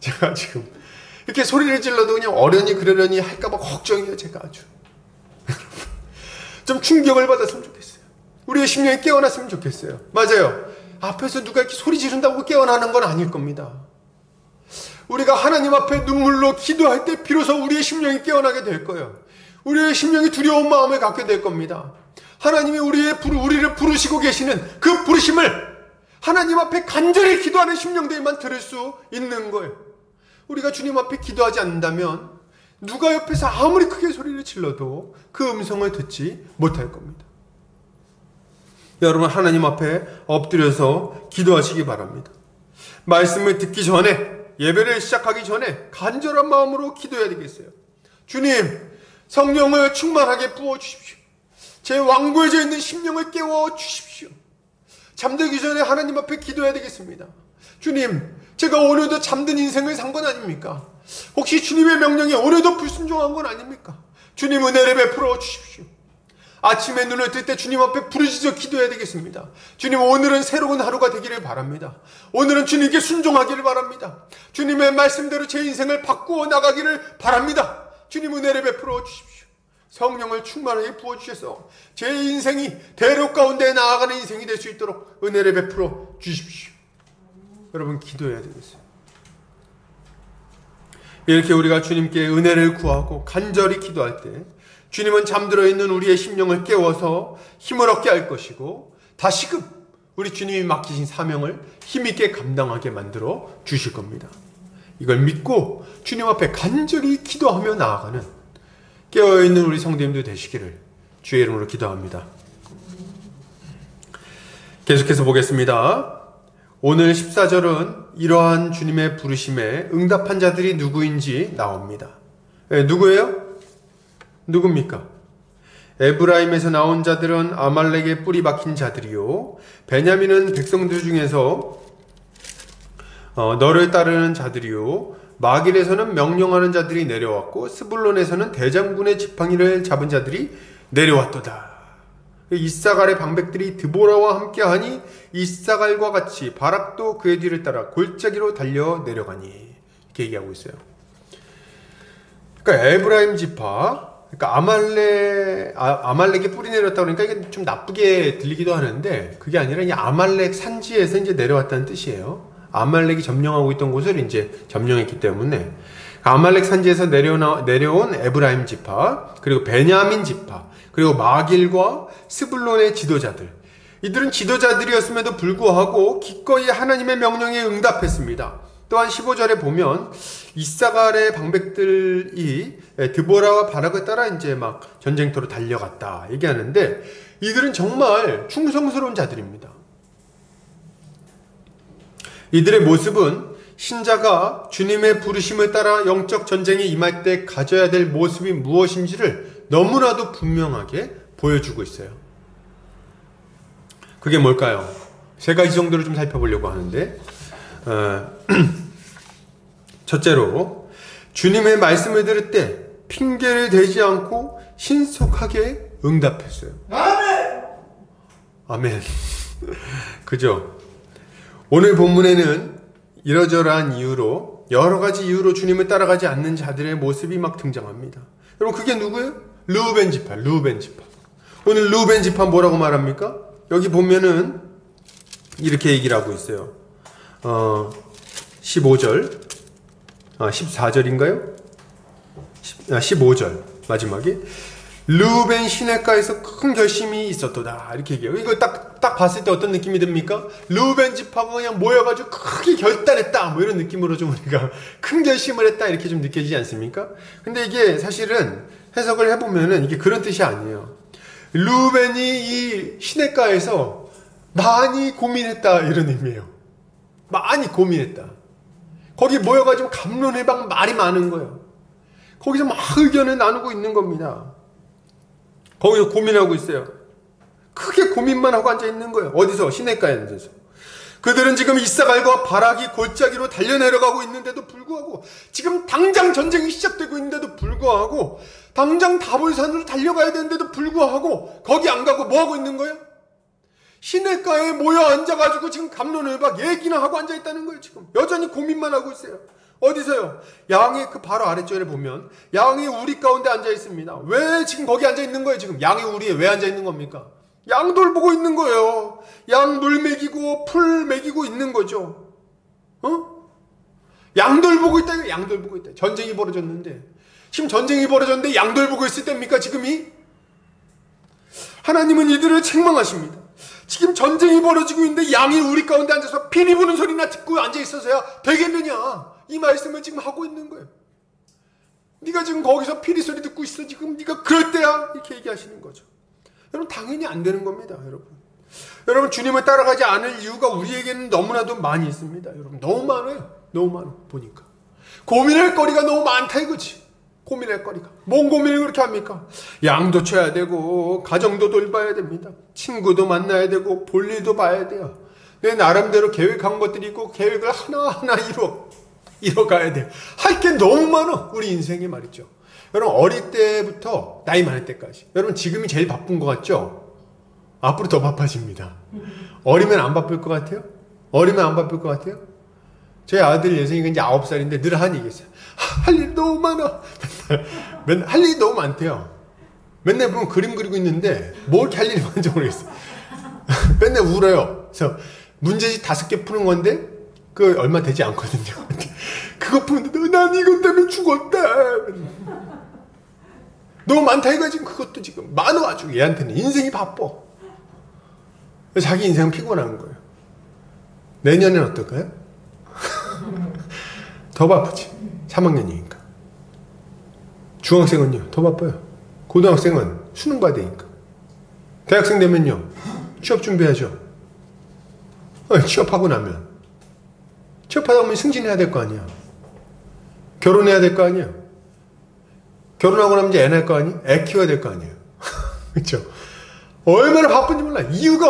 제가 지금 이렇게 소리를 질러도 그냥 어련히 그러려니 할까봐 걱정이에요. 제가 아주 좀 충격을 받았으면 좋겠어요. 우리의 심령이 깨어났으면 좋겠어요. 맞아요. 앞에서 누가 이렇게 소리 지른다고 깨어나는 건 아닐 겁니다. 우리가 하나님 앞에 눈물로 기도할 때 비로소 우리의 심령이 깨어나게 될 거예요. 우리의 심령이 두려운 마음을 갖게 될 겁니다. 하나님이 우리를 부르시고 계시는 그 부르심을 하나님 앞에 간절히 기도하는 심령들만 들을 수 있는 거예요. 우리가 주님 앞에 기도하지 않는다면 누가 옆에서 아무리 크게 소리를 질러도 그 음성을 듣지 못할 겁니다. 여러분, 하나님 앞에 엎드려서 기도하시기 바랍니다. 말씀을 듣기 전에, 예배를 시작하기 전에 간절한 마음으로 기도해야 되겠어요. 주님, 성령을 충만하게 부어주십시오. 제 완고해져 있는 심령을 깨워주십시오. 잠들기 전에 하나님 앞에 기도해야 되겠습니다. 주님, 제가 오늘도 잠든 인생을 산 건 아닙니까? 혹시 주님의 명령에 오늘도 불순종한 건 아닙니까? 주님, 은혜를 베풀어 주십시오. 아침에 눈을 뜰 때 주님 앞에 부르짖어 기도해야 되겠습니다. 주님, 오늘은 새로운 하루가 되기를 바랍니다. 오늘은 주님께 순종하기를 바랍니다. 주님의 말씀대로 제 인생을 바꾸어 나가기를 바랍니다. 주님, 은혜를 베풀어 주십시오. 성령을 충만하게 부어주셔서 제 인생이 대로 가운데 나아가는 인생이 될 수 있도록 은혜를 베풀어 주십시오. 여러분, 기도해야 되겠어요. 이렇게 우리가 주님께 은혜를 구하고 간절히 기도할 때 주님은 잠들어 있는 우리의 심령을 깨워서 힘을 얻게 할 것이고 다시금 우리 주님이 맡기신 사명을 힘있게 감당하게 만들어 주실 겁니다. 이걸 믿고 주님 앞에 간절히 기도하며 나아가는 깨어있는 우리 성도님들 되시기를 주의 이름으로 기도합니다. 계속해서 보겠습니다. 오늘 14절은 이러한 주님의 부르심에 응답한 자들이 누구인지 나옵니다. 누구예요? 누굽니까? 에브라임에서 나온 자들은 아말렉의 뿌리 박힌 자들이요, 베냐민은 백성들 중에서 너를 따르는 자들이요, 마길에서는 명령하는 자들이 내려왔고 스불론에서는 대장군의 지팡이를 잡은 자들이 내려왔도다. 이사갈의 방백들이 드보라와 함께하니 이사갈과 같이 바락도 그의 뒤를 따라 골짜기로 달려 내려가니, 이렇게 얘기하고 있어요. 그러니까 에브라임 지파, 그러니까 아말렉이 뿌리 내렸다 그러니까 이게 좀 나쁘게 들리기도 하는데 그게 아니라 이 아말렉 산지에서 이제 내려왔다는 뜻이에요. 아말렉이 점령하고 있던 곳을 이제 점령했기 때문에 아말렉 산지에서 내려온 에브라임 지파, 그리고 베냐민 지파, 그리고 마길과 스불론의 지도자들, 이들은 지도자들이었음에도 불구하고 기꺼이 하나님의 명령에 응답했습니다. 또한 15절에 보면 이사갈의 방백들이 드보라와 바락을 따라 이제 막 전쟁터로 달려갔다 얘기하는데, 이들은 정말 충성스러운 자들입니다. 이들의 모습은 신자가 주님의 부르심을 따라 영적 전쟁에 임할 때 가져야 될 모습이 무엇인지를 너무나도 분명하게 보여주고 있어요. 그게 뭘까요? 세 가지 정도를 좀 살펴보려고 하는데, 첫째로 주님의 말씀을 들을 때 핑계를 대지 않고 신속하게 응답했어요. 아멘! 아멘. 그죠? 오늘 본문에는 이러저러한 이유로, 여러 가지 이유로 주님을 따라가지 않는 자들의 모습이 막 등장합니다. 여러분, 그게 누구예요? 르우벤 지파. 오늘 르우벤 지파 뭐라고 말합니까? 여기 보면은 이렇게 얘기를 하고 있어요. 15절, 14절인가요? 15절 마지막에 르우벤 시내가에서 큰 결심이 있었도다, 이렇게 얘기해요. 이거 딱 봤을 때 어떤 느낌이 듭니까? 르우벤 지파가 그냥 모여가지고 크게 결단했다, 뭐 이런 느낌으로 좀 우리가 큰 결심을 했다, 이렇게 좀 느껴지지 않습니까? 근데 이게 사실은 해석을 해보면은 이게 그런 뜻이 아니에요. 르우벤이 이 시내가에서 많이 고민했다, 이런 의미예요. 많이 고민했다. 거기 모여가지고 갑론을박 말이 많은 거예요. 거기서 막 의견을 나누고 있는 겁니다. 거기서 고민하고 있어요. 크게 고민만 하고 앉아있는 거예요. 어디서? 시내가에 앉아서. 그들은 지금 이사갈과 바락이 골짜기로 달려내려가고 있는데도 불구하고, 지금 당장 전쟁이 시작되고 있는데도 불구하고, 당장 다볼산으로 달려가야 되는데도 불구하고 거기 안 가고 뭐하고 있는 거예요? 시내가에 모여 앉아가지고 지금 갑론을박 얘기나 하고 앉아있다는 거예요. 지금 여전히 고민만 하고 있어요. 어디서요? 양의 그 바로 아래쪽에 보면 양의 우리 가운데 앉아있습니다. 왜 지금 거기 앉아있는 거예요? 지금 양의 우리에 왜 앉아있는 겁니까? 양돌 보고 있는 거예요. 양 물 먹이고 풀 먹이고 있는 거죠. 양돌 보고 있다. 양돌 보고 있다. 전쟁이 벌어졌는데, 지금 전쟁이 벌어졌는데 양돌 보고 있을 때입니까? 지금이? 하나님은 이들을 책망하십니다. 지금 전쟁이 벌어지고 있는데 양이 우리 가운데 앉아서 피리 부는 소리나 듣고 앉아있어서야 되겠느냐, 이 말씀을 지금 하고 있는 거예요. 네가 지금 거기서 피리 소리 듣고 있어. 지금 네가 그럴 때야, 이렇게 얘기하시는 거죠. 여러분, 당연히 안 되는 겁니다. 여러분 주님을 따라가지 않을 이유가 우리에게는 너무나도 많이 있습니다. 여러분, 너무 많아요. 너무 많아. 보니까 고민할 거리가 너무 많다 이거지. 고민할 거리가. 뭔 고민을 그렇게 합니까? 양도 쳐야 되고, 가정도 돌봐야 됩니다. 친구도 만나야 되고, 볼 일도 봐야 돼요. 내 나름대로 계획한 것들이 있고, 계획을 하나하나 이뤄가야 돼요. 할 게 너무 많아, 우리 인생에 말이죠. 여러분, 어릴 때부터 나이 많을 때까지. 여러분, 지금이 제일 바쁜 것 같죠? 앞으로 더 바빠집니다. 어리면 안 바쁠 것 같아요? 어리면 안 바쁠 것 같아요? 저희 아들 예성이가 이제 9살인데 늘 하는 얘기 있어요. 할 일 너무 많아. 맨날 할 일이 너무 많대요. 맨날 보면 그림 그리고 있는데 뭐 이렇게 할 일이 많은지 모르겠어요. 맨날 울어요. 그래서 문제집 5개 푸는 건데 그 얼마 되지 않거든요. 그거 푸는데 난 이것 때문에 죽었다. 너무 많다 이거 지금 그것도 지금 많아가지고 얘한테는 인생이 바빠. 자기 인생은 피곤한 거예요. 내년엔 어떨까요? 더 바쁘지. 3학년이니까. 중학생은요 더 바빠요. 고등학생은 수능 봐야 되니까. 대학생 되면요 취업 준비하죠. 취업하고 나면 취업하다 보면 승진해야 될 거 아니야. 결혼해야 될 거 아니야. 결혼하고 나면 이제 애 낳을 거 아니? 애 키워야 될 거 아니에요. 그렇죠? 얼마나 바쁜지 몰라. 이유가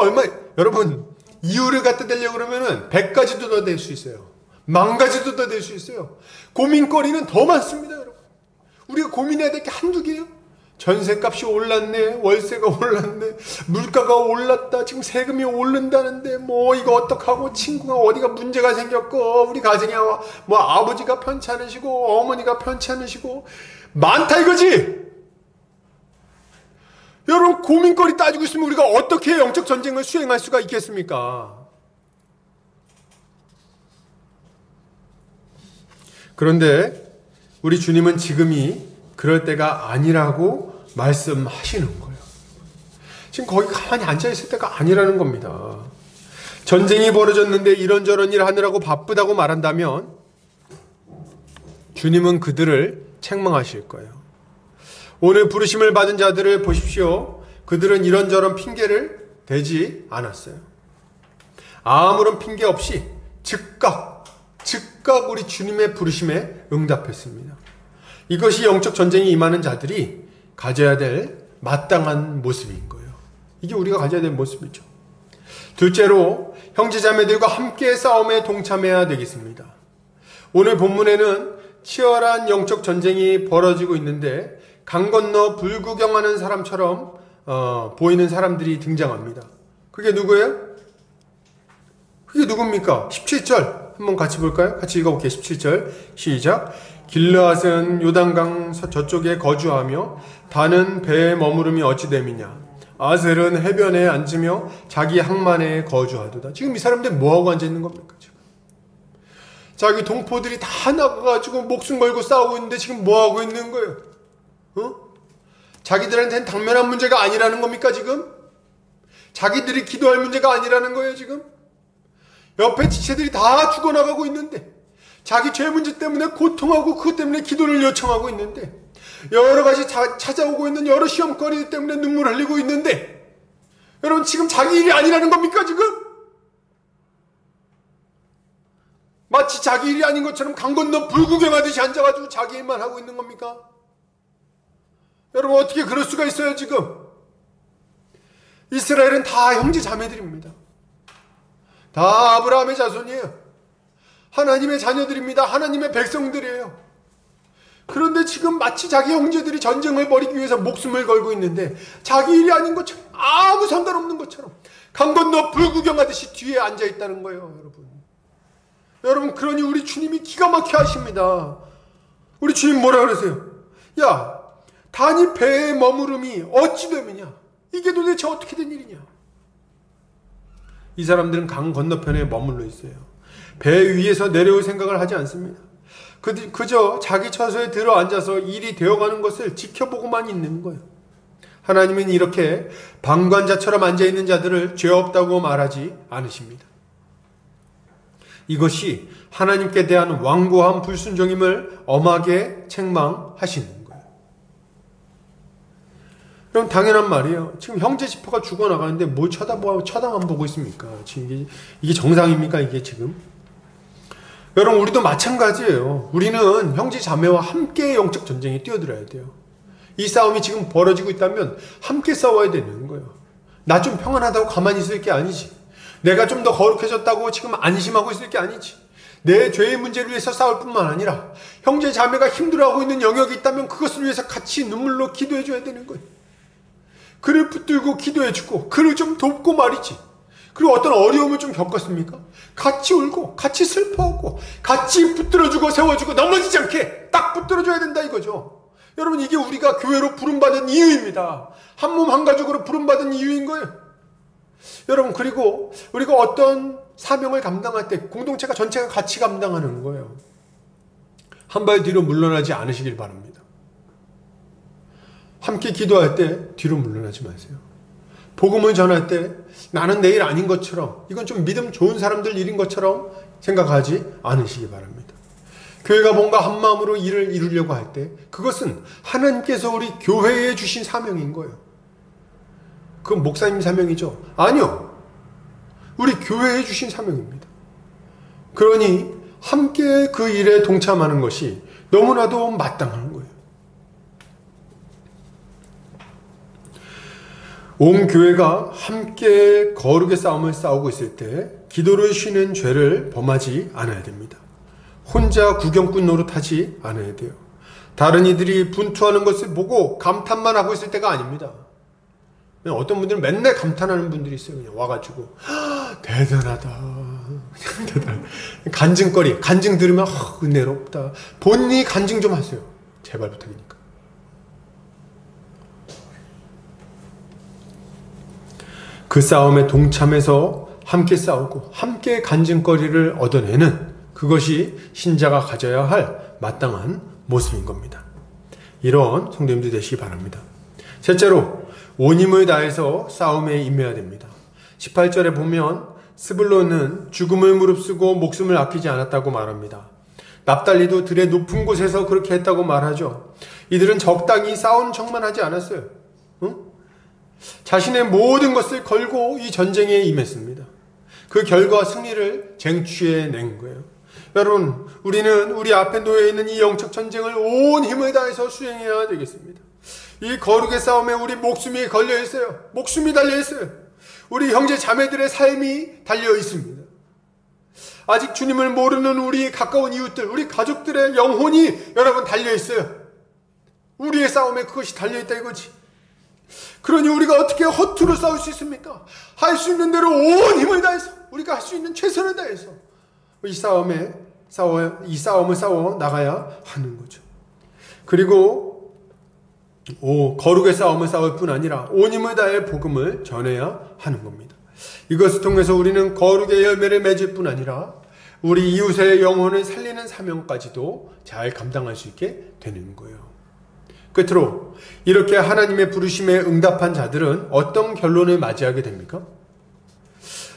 여러분 이유를 갖다 대려고 그러면은 100가지도 더 될 수 있어요. 10,000가지도 더 될 수 있어요. 고민거리는 더 많습니다, 여러분. 우리가 고민해야 될 게 한두 개예요? 전셋값이 올랐네, 월세가 올랐네, 물가가 올랐다, 지금 세금이 오른다는데 뭐 이거 어떡하고, 친구가 어디가 문제가 생겼고, 우리 가정에 뭐 아버지가 편찮으시고 어머니가 편찮으시고 많다 이거지. 여러분 고민거리 따지고 있으면 우리가 어떻게 영적 전쟁을 수행할 수가 있겠습니까? 그런데 우리 주님은 지금이 그럴 때가 아니라고 말씀하시는 거예요. 지금 거기 가만히 앉아있을 때가 아니라는 겁니다. 전쟁이 벌어졌는데 이런저런 일 하느라고 바쁘다고 말한다면 주님은 그들을 책망하실 거예요. 오늘 부르심을 받은 자들을 보십시오. 그들은 이런저런 핑계를 대지 않았어요. 아무런 핑계 없이 즉각 우리 주님의 부르심에 응답했습니다. 이것이 영적 전쟁이 임하는 자들이 가져야 될 마땅한 모습인 거예요. 이게 우리가 가져야 될 모습이죠. 둘째로 형제자매들과 함께 싸움에 동참해야 되겠습니다. 오늘 본문에는 치열한 영적 전쟁이 벌어지고 있는데 강 건너 불구경하는 사람처럼 보이는 사람들이 등장합니다. 그게 누구예요? 그게 누굽니까? 17절 한번 같이 볼까요? 같이 읽어볼게요. 17절 시작. 길르앗은 요단강 저쪽에 거주하며 단은 배에 머무름이 어찌 됨이냐. 아셀은 해변에 앉으며 자기 항만에 거주하도다. 지금 이 사람들 뭐하고 앉아있는 겁니까? 지금 자기 동포들이 다 나가가지고 목숨 걸고 싸우고 있는데 지금 뭐하고 있는 거예요? 자기들한테는 당면한 문제가 아니라는 겁니까 지금? 자기들이 기도할 문제가 아니라는 거예요 지금? 옆에 지체들이 다 죽어나가고 있는데 자기 죄 문제 때문에 고통하고 그것 때문에 기도를 요청하고 있는데 여러 가지 찾아오고 있는 여러 시험거리 때문에 눈물 흘리고 있는데 여러분 지금 자기 일이 아니라는 겁니까 지금? 마치 자기 일이 아닌 것처럼 강 건너 불구경하듯이 앉아가지고 자기 일만 하고 있는 겁니까? 여러분 어떻게 그럴 수가 있어요 지금? 이스라엘은 다 형제 자매들입니다. 다 아브라함의 자손이에요. 하나님의 자녀들입니다. 하나님의 백성들이에요. 그런데 지금 마치 자기 형제들이 전쟁을 벌이기 위해서 목숨을 걸고 있는데 자기 일이 아닌 것처럼 아무 상관없는 것처럼 강 건너 불구경하듯이 뒤에 앉아있다는 거예요. 여러분 그러니 우리 주님이 기가 막혀 하십니다. 우리 주님 뭐라 그러세요? 야 단이 배에 머무름이 어찌 됨이냐. 이게 도대체 어떻게 된 일이냐. 이 사람들은 강 건너편에 머물러 있어요. 배 위에서 내려올 생각을 하지 않습니다. 그저 자기 처소에 들어앉아서 일이 되어가는 것을 지켜보고만 있는 거예요. 하나님은 이렇게 방관자처럼 앉아있는 자들을 죄 없다고 말하지 않으십니다. 이것이 하나님께 대한 완고한 불순종임을 엄하게 책망하시는 거예요. 그럼 당연한 말이에요. 지금 형제 지파가 죽어나가는데 뭘 쳐다만 보고 있습니까? 지금 이게 정상입니까? 이게 지금? 여러분 우리도 마찬가지예요. 우리는 형제 자매와 함께 영적 전쟁에 뛰어들어야 돼요. 이 싸움이 지금 벌어지고 있다면 함께 싸워야 되는 거예요. 나 좀 평안하다고 가만히 있을 게 아니지. 내가 좀 더 거룩해졌다고 지금 안심하고 있을 게 아니지. 내 죄의 문제를 위해서 싸울 뿐만 아니라 형제 자매가 힘들어하고 있는 영역이 있다면 그것을 위해서 같이 눈물로 기도해 줘야 되는 거예요. 그를 붙들고 기도해 주고 그를 좀 돕고 말이지. 그리고 어떤 어려움을 좀 겪었습니까? 같이 울고 같이 슬퍼하고 같이 붙들어주고 세워주고 넘어지지 않게 딱 붙들어줘야 된다 이거죠. 여러분 이게 우리가 교회로 부름받은 이유입니다. 한 몸 한 가족으로 부름받은 이유인 거예요. 여러분 그리고 우리가 어떤 사명을 감당할 때 공동체가 전체가 같이 감당하는 거예요. 한 발 뒤로 물러나지 않으시길 바랍니다. 함께 기도할 때 뒤로 물러나지 마세요. 복음을 전할 때 나는 내 일 아닌 것처럼, 이건 좀 믿음 좋은 사람들 일인 것처럼 생각하지 않으시기 바랍니다. 교회가 뭔가 한 마음으로 일을 이루려고 할 때 그것은 하나님께서 우리 교회에 주신 사명인 거예요. 그건 목사님 사명이죠? 아니요. 우리 교회에 주신 사명입니다. 그러니 함께 그 일에 동참하는 것이 너무나도 마땅한 거예요. 온 교회가 함께 거룩의 싸움을 싸우고 있을 때 기도를 쉬는 죄를 범하지 않아야 됩니다. 혼자 구경꾼 노릇하지 않아야 돼요. 다른 이들이 분투하는 것을 보고 감탄만 하고 있을 때가 아닙니다. 어떤 분들은 맨날 감탄하는 분들이 있어요. 그냥 와가지고 대단하다, 그냥 대단. 간증 들으면 은혜롭다. 본인이 간증 좀 하세요. 제발 부탁이니까. 그 싸움에 동참해서 함께 싸우고 함께 간증거리를 얻어내는, 그것이 신자가 가져야 할 마땅한 모습인 겁니다. 이런 성도님들 되시기 바랍니다. 셋째로, 온 힘을 다해서 싸움에 임해야 됩니다. 18절에 보면 스불론은 죽음을 무릅쓰고 목숨을 아끼지 않았다고 말합니다. 납달리도 들의 높은 곳에서 그렇게 했다고 말하죠. 이들은 적당히 싸운 척만 하지 않았어요. 자신의 모든 것을 걸고 이 전쟁에 임했습니다. 그 결과 승리를 쟁취해낸 거예요. 여러분, 우리는 우리 앞에 놓여있는 이 영적 전쟁을 온 힘을 다해서 수행해야 되겠습니다. 이 거룩의 싸움에 우리 목숨이 걸려있어요. 목숨이 달려있어요. 우리 형제 자매들의 삶이 달려있습니다. 아직 주님을 모르는 우리 가까운 이웃들, 우리 가족들의 영혼이 여러분 달려있어요. 우리의 싸움에 그것이 달려있다 이거지. 그러니 우리가 어떻게 허투루 싸울 수 있습니까? 할 수 있는 대로 온 힘을 다해서, 우리가 할 수 있는 최선을 다해서 이 싸움을 싸워 나가야 하는 거죠. 그리고 거룩의 싸움을 싸울 뿐 아니라 온 힘을 다해 복음을 전해야 하는 겁니다. 이것을 통해서 우리는 거룩의 열매를 맺을 뿐 아니라 우리 이웃의 영혼을 살리는 사명까지도 잘 감당할 수 있게 되는 거예요. 끝으로, 이렇게 하나님의 부르심에 응답한 자들은 어떤 결론을 맞이하게 됩니까?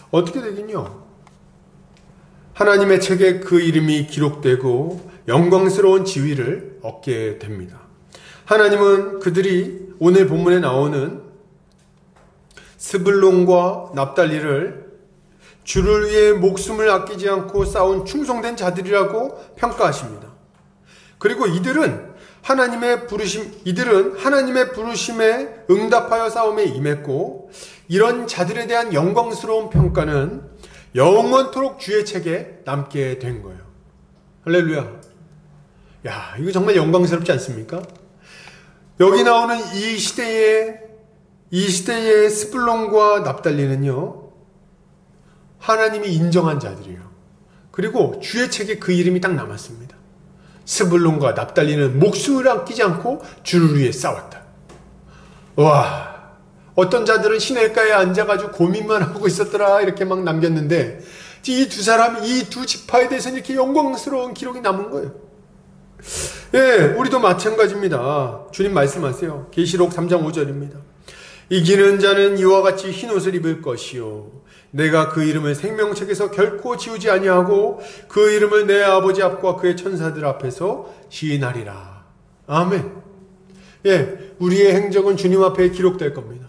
어떻게 되긴요? 하나님의 책에 그 이름이 기록되고 영광스러운 지위를 얻게 됩니다. 하나님은 그들이 오늘 본문에 나오는 스불론과 납달리를 주를 위해 목숨을 아끼지 않고 싸운 충성된 자들이라고 평가하십니다. 그리고 이들은 하나님의 부르심에 응답하여 싸움에 임했고, 이런 자들에 대한 영광스러운 평가는 영원토록 주의 책에 남게 된 거예요. 할렐루야. 야, 이거 정말 영광스럽지 않습니까? 여기 나오는 이 시대의 스불론과 납달리는요, 하나님이 인정한 자들이에요. 그리고 주의 책에 그 이름이 딱 남았습니다. 스불론과 납달리는 목숨을 아끼지 않고 주를 위해 싸웠다. 와, 어떤 자들은 시냇가에 앉아가지고 고민만 하고 있었더라 이렇게 막 남겼는데, 이 두 사람, 이 두 지파에 대해서는 이렇게 영광스러운 기록이 남은 거예요. 예, 우리도 마찬가지입니다. 주님 말씀하세요. 계시록 3장 5절입니다. 이기는 자는 이와 같이 흰옷을 입을 것이요, 내가 그 이름을 생명책에서 결코 지우지 아니하고 그 이름을 내 아버지 앞과 그의 천사들 앞에서 시인하리라. 아멘. 예, 우리의 행적은 주님 앞에 기록될 겁니다.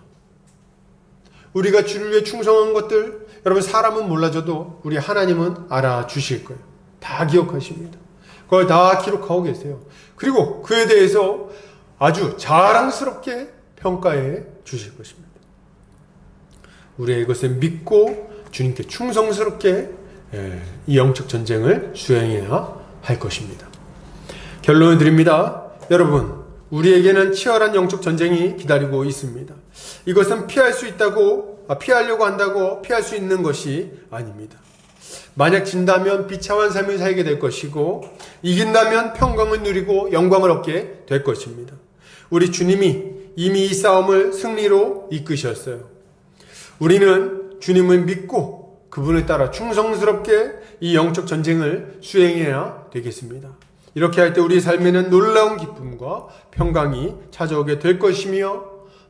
우리가 주를 위해 충성한 것들, 여러분, 사람은 몰라줘도 우리 하나님은 알아주실 거예요. 다 기억하십니다. 그걸 다 기록하고 계세요. 그리고 그에 대해서 아주 자랑스럽게 평가해 주실 것입니다. 우리가 이것을 믿고 주님께 충성스럽게 이 영적 전쟁을 수행해야 할 것입니다. 결론을 드립니다. 여러분, 우리에게는 치열한 영적 전쟁이 기다리고 있습니다. 이것은 피하려고 한다고 피할 수 있는 것이 아닙니다. 만약 진다면 비참한 삶을 살게 될 것이고, 이긴다면 평강을 누리고 영광을 얻게 될 것입니다. 우리 주님이 이미 이 싸움을 승리로 이끄셨어요. 우리는 주님을 믿고 그분을 따라 충성스럽게 이 영적 전쟁을 수행해야 되겠습니다. 이렇게 할 때 우리 삶에는 놀라운 기쁨과 평강이 찾아오게 될 것이며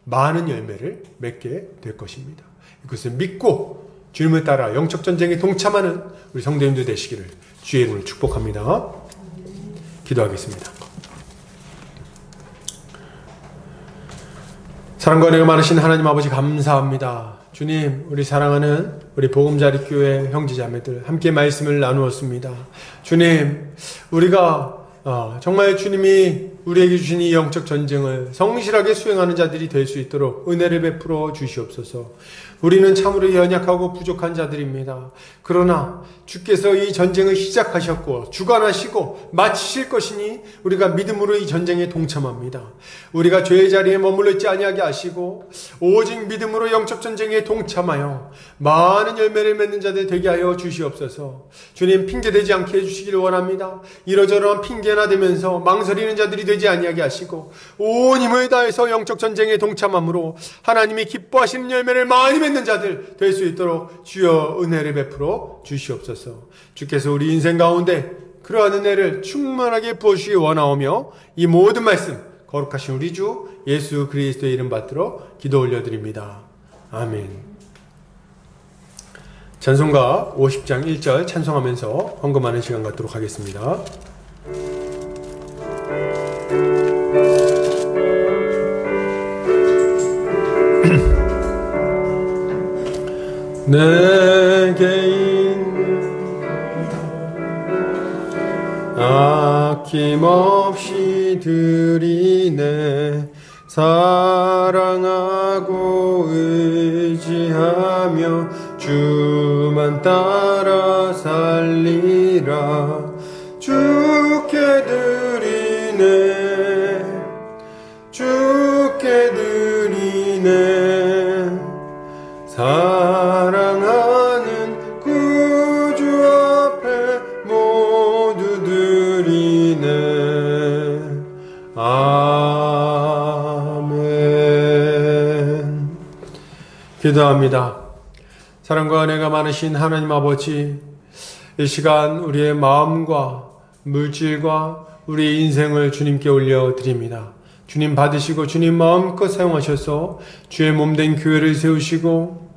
많은 열매를 맺게 될 것입니다. 이것을 믿고 주님을 따라 영적 전쟁에 동참하는 우리 성도님들 되시기를 주의 이름으로 축복합니다. 기도하겠습니다. 사랑과 은혜가 많으신 하나님 아버지 감사합니다. 주님, 우리 사랑하는 우리 보금자리 교회 형제자매들 함께 말씀을 나누었습니다. 주님, 우리가 정말 주님이 우리에게 주신 이 영적 전쟁을 성실하게 수행하는 자들이 될 수 있도록 은혜를 베풀어 주시옵소서. 우리는 참으로 연약하고 부족한 자들입니다. 그러나 주께서 이 전쟁을 시작하셨고 주관하시고 마치실 것이니 우리가 믿음으로 이 전쟁에 동참합니다. 우리가 죄의 자리에 머물러 있지 아니하게 하시고 오직 믿음으로 영적 전쟁에 동참하여 많은 열매를 맺는 자들 되게 하여 주시옵소서. 주님, 핑계대지 않게 해주시기를 원합니다. 이러저러한 핑계나 대면서 망설이는 자들이 되지 아니하게 하시고 온 힘을 다해서 영적 전쟁에 동참함으로 하나님이 기뻐하시는 열매를 많이 맺는 자들 될 수 있도록 주여 은혜를 베풀어 주시옵소서. 주께서 우리 인생 가운데 그러한 은혜를 충만하게 부어주시기 원하오며 이 모든 말씀 거룩하신 우리 주 예수 그리스도의 이름 받들어 기도 올려드립니다. 아멘. 찬송가 50장 1절 찬송하면서 헌금하는 시간 갖도록 하겠습니다. 내게 있는 아낌없이 드리네. 사랑하고 의지하며 주만 따라 살리라. 주께 드리네, 주께 드리네. 사랑하는 구주 앞에 모두 드리네. 아멘. 기도합니다. 사랑과 은혜가 많으신 하나님 아버지, 이 시간 우리의 마음과 물질과 우리의 인생을 주님께 올려드립니다. 주님 받으시고 주님 마음껏 사용하셔서 주의 몸된 교회를 세우시고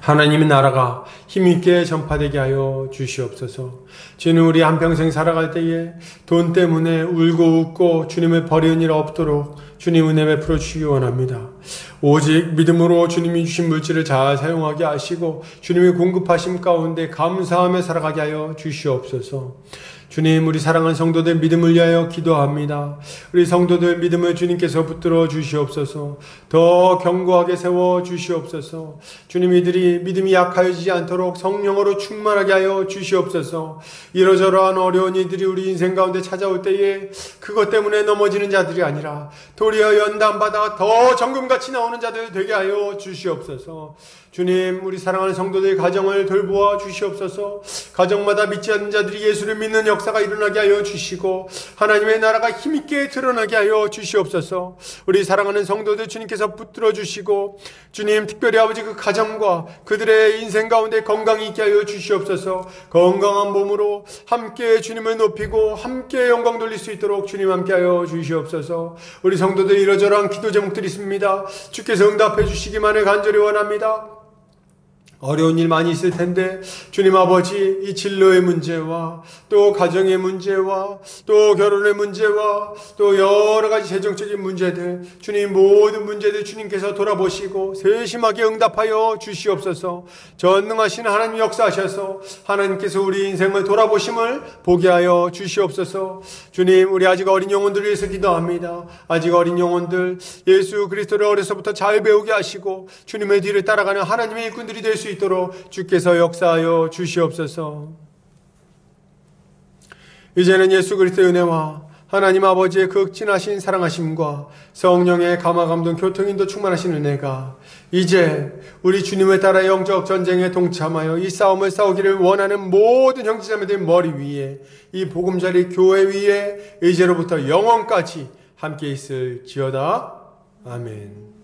하나님의 나라가 힘있게 전파되게 하여 주시옵소서. 주님, 우리 한평생 살아갈 때에 돈 때문에 울고 웃고 주님을 버리는 일 없도록 주님 은혜 베풀어 주시기 원합니다. 오직 믿음으로 주님이 주신 물질을 잘 사용하게 하시고 주님의 공급하심 가운데 감사하며 살아가게 하여 주시옵소서. 주님, 우리 사랑하는 성도들 믿음을 위하여 기도합니다. 우리 성도들 믿음을 주님께서 붙들어 주시옵소서. 더 견고하게 세워 주시옵소서. 주님, 이들이 믿음이 약하여지지 않도록 성령으로 충만하게 하여 주시옵소서. 이러저러한 어려운 이들이 우리 인생 가운데 찾아올 때에 그것 때문에 넘어지는 자들이 아니라 도리어 연단받아 더 정금같이 나오는 자들 되게 하여 주시옵소서. 주님, 우리 사랑하는 성도들의 가정을 돌보아 주시옵소서. 가정마다 믿지 않는 자들이 예수를 믿는 역사가 일어나게 하여 주시고 하나님의 나라가 힘있게 드러나게 하여 주시옵소서. 우리 사랑하는 성도들 주님께서 붙들어 주시고 주님, 특별히 아버지 그 가정과 그들의 인생 가운데 건강이 있게 하여 주시옵소서. 건강한 몸으로 함께 주님을 높이고 함께 영광 돌릴 수 있도록 주님 함께 하여 주시옵소서. 우리 성도들 이러저러한 기도 제목들이 있습니다. 주께서 응답해 주시기만을 간절히 원합니다. 어려운 일 많이 있을 텐데 주님 아버지, 이 진로의 문제와 또 가정의 문제와 또 결혼의 문제와 또 여러 가지 재정적인 문제들, 주님 모든 문제들 주님께서 돌아보시고 세심하게 응답하여 주시옵소서. 전능하신 하나님 역사하셔서 하나님께서 우리 인생을 돌아보심을 보게 하여 주시옵소서. 주님, 우리 아직 어린 영혼들을 위해서 기도합니다. 아직 어린 영혼들 예수 그리스도를 어려서부터 잘 배우게 하시고 주님의 뒤를 따라가는 하나님의 일꾼들이 될 수 있도록 주께서 역사하여 주시옵소서. 이제는 예수 그리스도의 은혜와 하나님 아버지의 극진하신 사랑하심과 성령의 감화감동 교통인도 충만하신 은혜가 이제 우리 주님을 따라 영적 전쟁에 동참하여 이 싸움을 싸우기를 원하는 모든 형제자매들 머리 위에, 이 보금자리 교회 위에 이제로부터 영원까지 함께 있을지어다. 아멘.